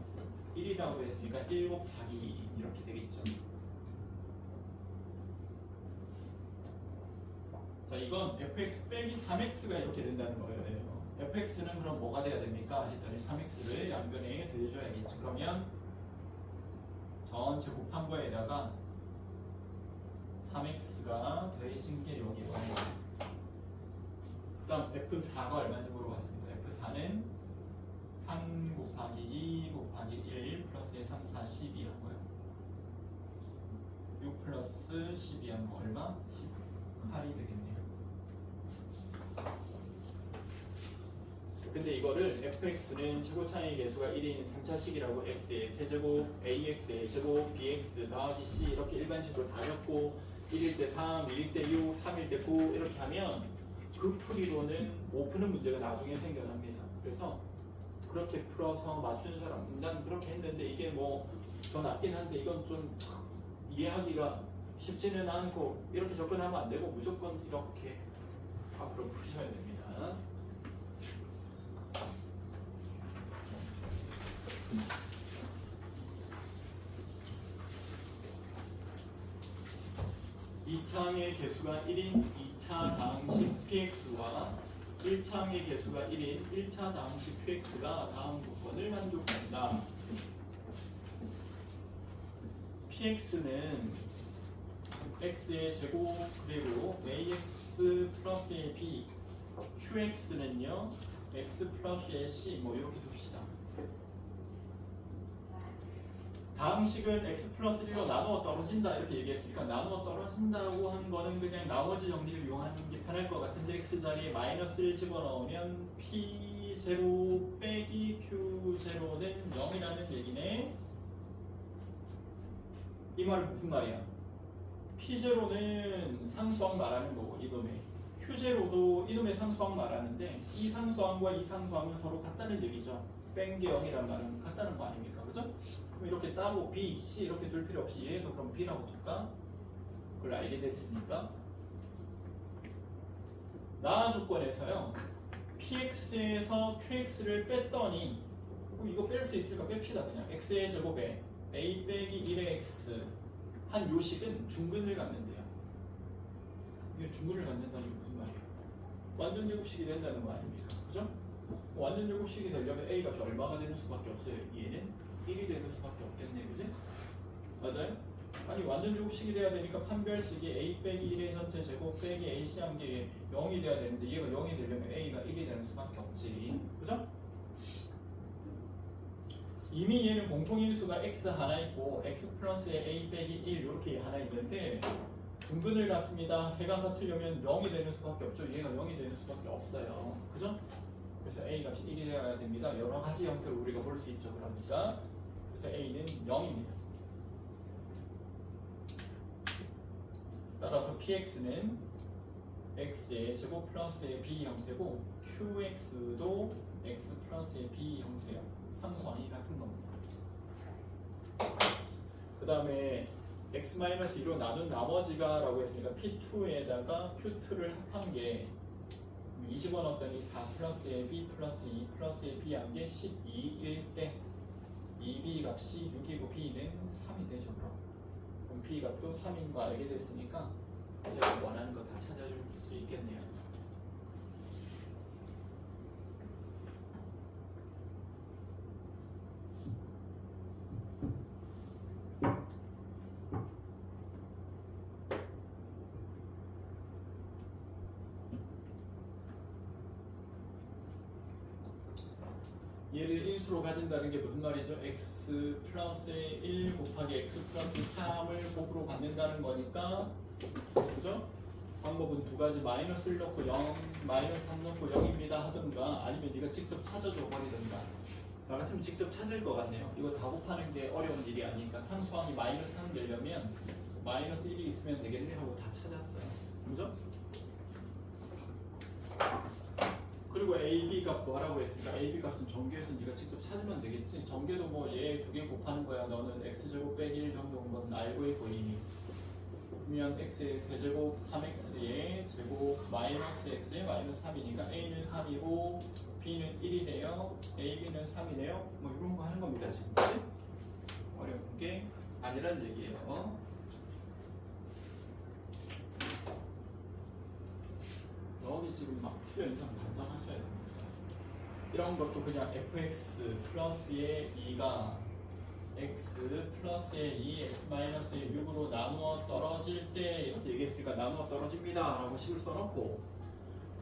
1이라고 했으니까 1 곱하기 2 이렇게 되겠죠. 자, 이건 fx 빼기 3x가 이렇게 된다는 거예요. fx는 그럼 뭐가 돼야 됩니까? 했더니 3x를 양변에 더해줘야겠지. 그러면 전체 곱한 거에다가 3x가 더해진 게 여기 와요. 그 다음 f4가 얼마인지 물어봤습니다. f4는 3 곱하기 2 곱하기 1 플러스 3, 4, 12 한 거예요. 6 플러스 12 하면 얼마? 18이 되겠네요. 근데 이거를 fx는 최고 차이 개수가 1인 3차식이라고 x의 세제곱, ax의 제곱, bx 더하기 c 이렇게 일반식으로 다 적고 1일 때 3, 2일 때 6, 3일 때 9 이렇게 하면 그 풀이로는 못 푸는 문제가 나중에 생겨납니다. 그래서 그렇게 풀어서 맞추는 사람, 난 그렇게 했는데 이게 뭐 더 낫긴 한데 이건 좀 이해하기가 쉽지는 않고 이렇게 접근하면 안 되고 무조건 이렇게 앞으로 푸셔야 됩니다. 이 차항의 개수가 1인 2차 다항식 px와 1차항의 개수가 1인 1차 다항식 qx가 다음 조건을 만족한다. px는 x의 제곱 그리고 ax 플러스 b, qx는요 x 플러스 c 뭐 이렇게 둡시다. 다항식은 x 플러스 1로 나누어 떨어진다 이렇게 얘기했으니까 나누어 떨어진다고 한 거는 그냥 나머지 정리를 이용하는 게 편할 것 같은데 x 자리에 마이너스를 집어넣으면 p0 빼기 q0는 0이라는 얘기네. 이 말은 무슨 말이야? p0는 상수항 말하는 거고 이놈의 q0도 이놈의 상수항 말하는데 이 상수항과 이 상수항은 서로 같다는 얘기죠. 뺀 게 0이란 말은 같다는 거 아닙니까? 그죠? 그럼 이렇게 따로 b, c 이렇게 둘 필요 없이 얘도 그럼 b라고 둘까? 그걸 알게 됐으니까 나 조건에서요 px에서 qx를 뺐더니 그럼 이거 뺄 수 있을까? 뺍시다 그냥 x의 제곱에 a 빼기 1의 x 한 요식은 중근을 갖는데요. 이게 중근을 갖는다는 게 무슨 말이에요? 완전 제곱식이 된다는 거 아닙니까? 그죠? 완전 제곱식이 되려면 a 값이 얼마가 되는 수밖에 없어요. 얘는 1이 되는 수밖에 없겠네, 그지? 맞아요? 아니 완전 제곱식이 돼야 되니까 판별식이 a 빼기 1의 전체 제곱 빼기 ac 한 개에 0이 돼야 되는데 얘가 0이 되려면 a가 1이 되는 수밖에 없지, 그죠? 이미 얘는 공통인수가 x 하나 있고 x 플러스에 a 빼기 1 이렇게 하나 있는데 중근을 갖습니다. 해가 같으려면 0이 되는 수밖에 없죠. 얘가 0이 되는 수밖에 없어요. 그죠? 그래서 a 값이 1이 되어야 됩니다. 여러 가지 형태로 우리가 볼 수 있죠. 그러니까 그래서 a는 0입니다. 따라서 px는 x의 제곱 플러스의 b 형태고 qx도 x 플러스의 b 형태예요. 상수항이 같은 겁니다. 그 다음에 x-2로 나눈 나머지가 라고 했으니까 p2에다가 q2를 합한 게 이 집어넣었더니 4 플러스의 b 플러스 2 플러스의 b 한 게 12일 때 2b 값이 6이고 b는 3이 되죠. 그럼 b 값도 3인 거 알게 됐으니까 제가 원하는 거 다 찾아줄 수 있겠네요. 얘를 인수로 가진다는 게 무슨 말이죠? x 플러스 1 곱하기 x 플러스 3을 곱으로 갖는다는 거니까 그죠? 방법은 두 가지 마이너스 1 넣고 0, 마이너스 3 넣고 0입니다 하든가 아니면 네가 직접 찾아줘 버리든가 나 같으면 직접 찾을 것 같네요. 이거 다 곱하는 게 어려운 일이 아니니까 상수항이 마이너스 3 되려면 마이너스 1이 있으면 되겠네 하고 다 찾았어요. 그죠? 그리고 AB 값 구하라고 했으니까 AB 값은 전개에서 네가 직접 찾으면 되겠지. 전개도 뭐 얘 두 개 곱하는 거야. 너는 x제곱 빼기 1 정도인 건 알고 있고 이미. 그러면 x의 세제곱 3x의 제곱 마이너스 x의 마이너스 3이니까 a는 3이고 b는 1이 돼요. ab는 3이네요. 뭐 이런 거 하는 겁니다 지금. 그치? 어려운 게 아니란 얘기예요. 여기 지금 막 틀려 있는 사람 반성하셔야 됩니다. 이런 것도 그냥 fx 플러스의 2가 x 플러스의 2, x 마이너스의 6으로 나누어 떨어질 때 이렇게 얘기했으니까 나누어 떨어집니다 라고 식을 써놓고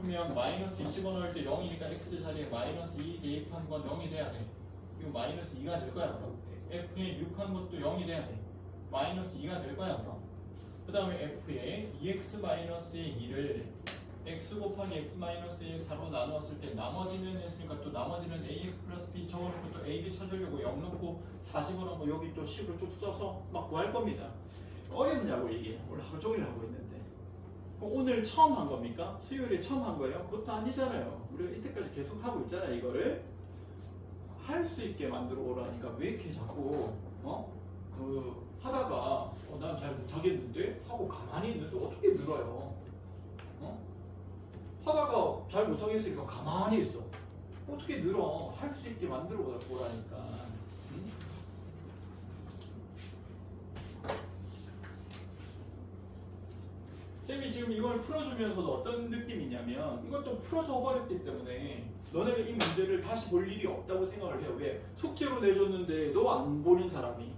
그러면 마이너스 2 집어넣을 때 0이니까 x 자리에 마이너스 2 대입한 건 0이 돼야 돼. 이거 마이너스 2가 될 거야 그럼. f에 6한 것도 0이 돼야 돼. 마이너스 2가 될 거야 그럼. 그 다음에 f에 2x 마이너스의 2를 x 곱하기 x 마이너스의 4로 나누었을 때 나머지는 했으니까 또 나머지는 ax 플러스 b 적어놓고 또 ab 쳐주려고 0 넣고 40을 뭐 여기 또 식을 쭉 써서 막 구할 겁니다. 어렵냐고 이게 오늘 하루 종일 하고 있는데 오늘 처음 한 겁니까? 수요일에 처음 한 거예요? 그것도 아니잖아요. 우리가 이때까지 계속 하고 있잖아요. 이거를 할 수 있게 만들어 오라니까 왜 이렇게 자꾸 하다가 난 잘 못하겠는데 하고 가만히 있는데 어떻게 늘어요? 하다가 잘 못하겠으니까 가만히 있어. 어떻게 늘어? 할 수 있게 만들어 보라니까. 응? 쌤이 지금 이걸 풀어주면서도 어떤 느낌이냐면 이것도 풀어줘 버렸기 때문에 너네가 이 문제를 다시 볼 일이 없다고 생각을 해요. 왜? 숙제로 내줬는데 너 안 보는 사람이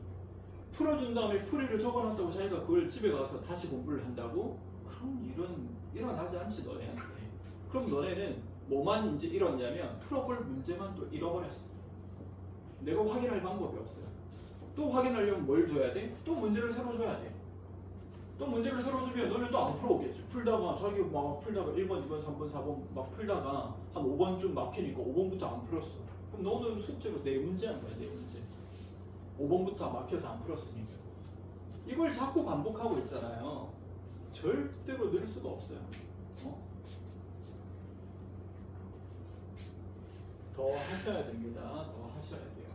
풀어준 다음에 풀이를 적어놨다고 자기가 그걸 집에 가서 다시 공부를 한다고? 그럼 일어나지 않지 너네한테. 그럼 너네는 뭐만 이제 잃었냐면 풀어볼 문제만 또 잃어버렸어. 내가 확인할 방법이 없어요. 또 확인하려면 뭘 줘야 돼? 또 문제를 새로 줘야 돼. 또 문제를 새로 주면 너는 또 안 풀어오겠지. 풀다가 자기 막 풀다가 1번, 2번, 3번, 4번 막 풀다가 한 5번쯤 막히니까 5번부터 안 풀었어. 그럼 너는 숙제로 4문제 한 거야, 4문제. 5번부터 막혀서 안 풀었으니까. 이걸 자꾸 반복하고 있잖아요. 절대로 늘 수가 없어요. 더 하셔야 됩니다. 더 하셔야 돼요.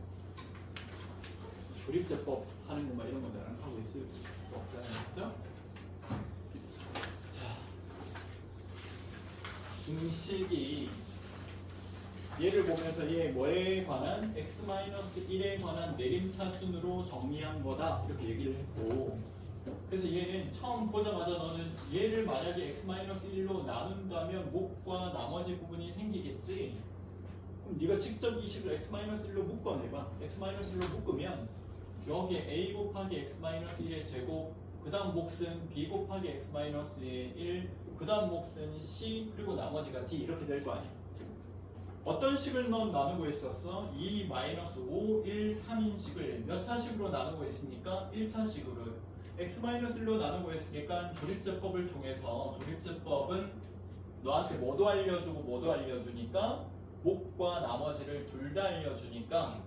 조립제법 하는 거 막 이런 거 나랑 하고 있을 수 없잖아요. 그죠? 자, 공식이 얘를 보면서 얘 뭐에 관한 x-1에 관한 내림차순으로 정리한 거다 이렇게 얘기를 했고 그래서 얘는 처음 보자마자 너는 얘를 만약에 x-1로 나눈다면 목과 나머지 부분이 생기겠지. 그럼 네가 직접 이 식을 x-1로 묶어내봐. x-1로 묶으면 여기에 a 곱하기 x-1의 제곱 그 다음 몫은 b 곱하기 x-의 1 그 다음 몫은 c 그리고 나머지가 d 이렇게 될 거 아니야. 어떤 식을 넌 나누고 있었어? 2, -5, 1, 3인식을 몇 차식으로 나누고 있으니까 1차식으로 x-1로 나누고 있으니까 조립제법을 통해서 조립제법은 너한테 뭐도 알려주고 뭐도 알려주니까 목과 나머지를 둘 다 알려주니까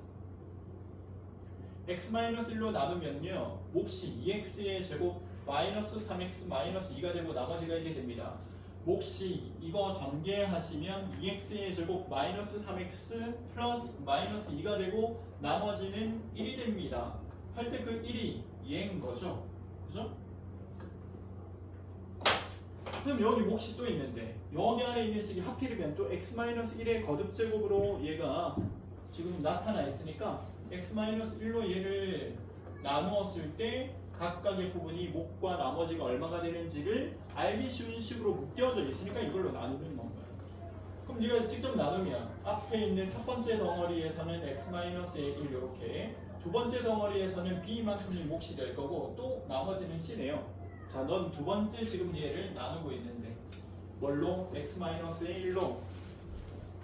x-1로 나누면요 몫이 2x의 제곱 마이너스 3x 마이너스 2가 되고 나머지가 이게 됩니다. 몫이 이거 전개하시면 2x의 제곱 마이너스 3x 플러스 마이너스 2가 되고 나머지는 1이 됩니다. 할 때 그 1이 얘인 거죠. 그죠? 그럼 여기 몫이 또 있는데 여기 안에 있는 식이 하필이면 또 x-1의 거듭제곱으로 얘가 지금 나타나 있으니까 x-1로 얘를 나누었을 때 각각의 부분이 목과 나머지가 얼마가 되는지를 알기 쉬운 식으로 묶여져 있으니까 이걸로 나누는 건가요. 그럼 네가 직접 나누면 앞에 있는 첫 번째 덩어리에서는 x-의 1 이렇게 두 번째 덩어리에서는 b만큼이 몫이 될 거고 또 나머지는 c네요. 자, 넌 두 번째 지금 얘를 나누고 있는데 뭘로? x-의 1로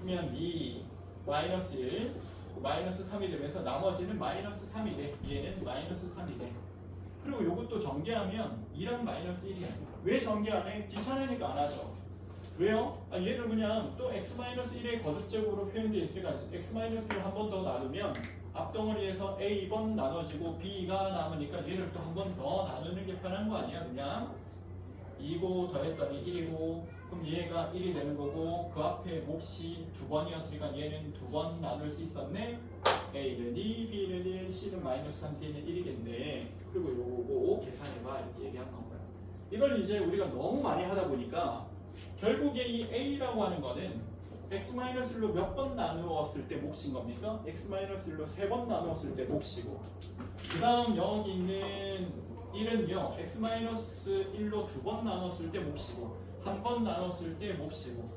그러면 b 마이너스 1 마이너스 3이 되면서 나머지는 마이너스 3이 돼. 얘는 마이너스 3이 돼. 그리고 이것도 전개하면 2랑 마이너스 1이야. 왜 전개 안 해? 귀찮으니까 안 하죠. 왜요? 얘를 그냥 또 x-1의 거듭제곱으로 표현되어 있으니까 x-1로 한 번 더 나누면 앞덩어리에서 a번 나눠지고 b가 남으니까 얘를 또 한 번 더 나누는 게 편한 거 아니야? 그냥 2고 더했더니 1이고 그럼 얘가 1이 되는 거고 그 앞에 몫이 2번이었으니까 얘는 2번 나눌 수 있었네. A는 2, B는 1, C는 마이너스 3, D는 1이겠네. 그리고 요거 계산해봐 이렇게 얘기한 건가요. 이걸 이제 우리가 너무 많이 하다 보니까 결국에 이 A라고 하는 거는 x-1로 몇 번 나누었을 때 몫인 겁니까? x-1로 3번 나누었을 때 몫이고 그 다음 여기 있는 1은요 x-1로 2번 나눴을 때 몫이고 한 번 나눴을 때 몫이고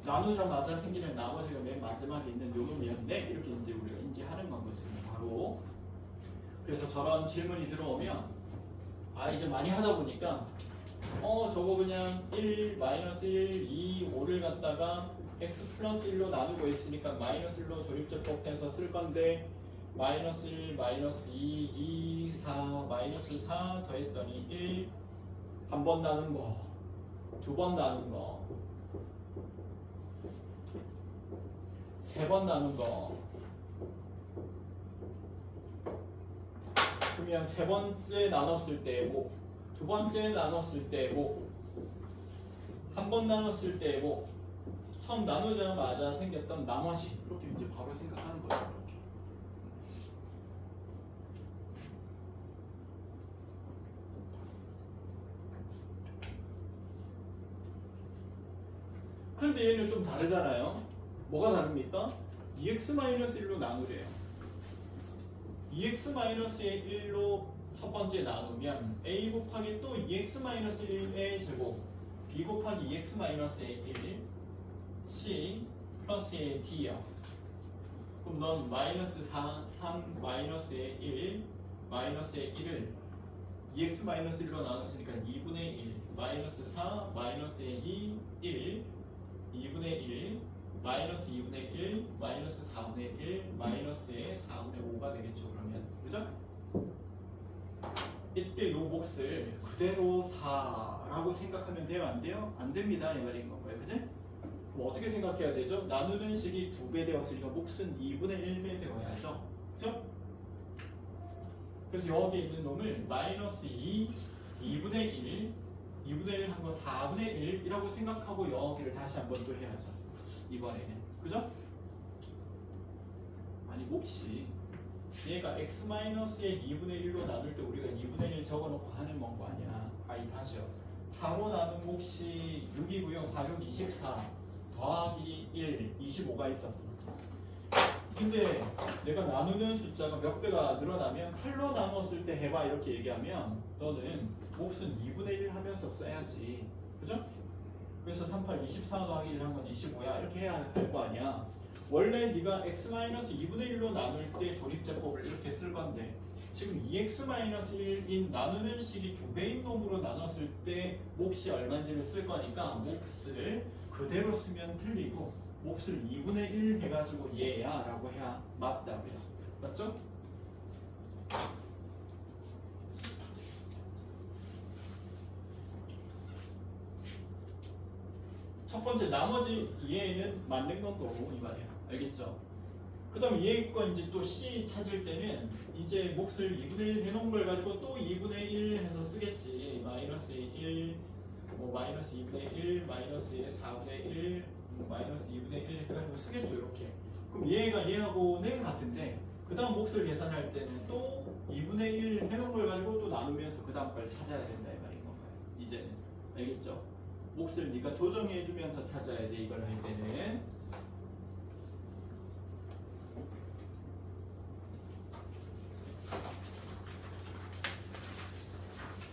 나누자마자 생기는 나머지가 맨 마지막에 있는 요놈이었네 이렇게 이제 우리가 인지하는 건 거지 바로. 그래서 저런 질문이 들어오면 이제 많이 하다 보니까 저거 그냥 1, 마이너스 1, 2, 5를 갖다가 x 플러스 1로 나누고 있으니까 마이너스 1로 조립제법해서 쓸 건데 마이너스 1, 마이너스 2, 2, 4, 마이너스 4 더했더니 1 한 번 나눈 거, 두 번 나눈 거, 세 번 나눈 거 그러면 세 번째 나눴을 때 뭐, 두 번째 나눴을 때 뭐, 한 번 나눴을 때 뭐, 처음 나누자마자 생겼던 나머지 이렇게 이제 바로 생각하는 거죠. 이렇게. 그런데 얘는 좀 다르잖아요. 뭐가 다릅니까? 2x-1로 나누래요. 2x-1로 첫 번째 나누면 a 곱하기 또 2x-1의 제곱 b 곱하기 2x-1 c 플러스의 d요. 그럼 넌 마이너스 4, 3, 마이너스의 1, 마이너스의 1을 2x-1로 나눴으니까 2분의 1, 마이너스 4, 마이너스의 2, 1, 2분의 1, 마이너스 2분의 1, 마이너스 4분의 1, 마이너스의 4분의 5가 되겠죠. 그러면 그죠? 이때 요 몫을 그대로 4라고 생각하면 돼요? 안 돼요? 안 됩니다. 이 말인 건가요. 그지? 그럼 어떻게 생각해야 되죠? 나누는 식이 2배 되었으니까 몫은 2분의 1배 되어야죠. 그죠? 그래서 여기 있는 놈을 마이너스 2, 2분의 1, 2분의 1 한 건 4분의 1이라고 생각하고 여기를 다시 한번 또 해야죠. 이번에는. 그죠? 아니 몫이 얘가 x-의 2분의 1로 나눌 때 우리가 2분의 1 적어놓고 하는 거 아니야. 다시요. 4로 나눈 몫이 6이고요. 4, 6, 24 더하기 1, 25가 있었어. 근데 내가 나누는 숫자가 몇 배가 늘어나면 8로 나눴을 때 해봐 이렇게 얘기하면 너는 몫은 2분의 1 하면서 써야지. 그죠? 그래서 38, 24 더하기 1 한 건 25야 이렇게 해야 할 거 아니야. 원래 네가 x-2분의 1로 나눌 때 조립제법을 이렇게 쓸 건데 지금 2x-1인 나누는 식이 2배인 놈으로 나눴을 때 몫이 얼마인지를 쓸 거니까 몫을 그대로 쓰면 틀리고 몫을 2분의 1 해가지고 얘야 라고 해야 맞다고요. 맞죠? 첫 번째 나머지 얘는 만든 건 거고 이 말이야. 알겠죠? 그 다음에 얘 거 이제 또 C 찾을 때는 이제 몫을 2분의 1 해놓은 걸 가지고 또 2분의 1 해서 쓰겠지. 마이너스 1, 마이너스 2분의 1, 마이너스 4분의 1, 마이너스 2분의 1 해가지고 쓰겠죠. 이렇게. 그럼 얘가 얘하고는 같은데 그 다음 몫을 계산할 때는 또 2분의 1 해놓은 걸 가지고 또 나누면서 그 다음 걸 찾아야 된다 이 말인 건가요. 이제는. 알겠죠? 몫을 네가 조정해주면서 찾아야 돼 이걸 할 때는.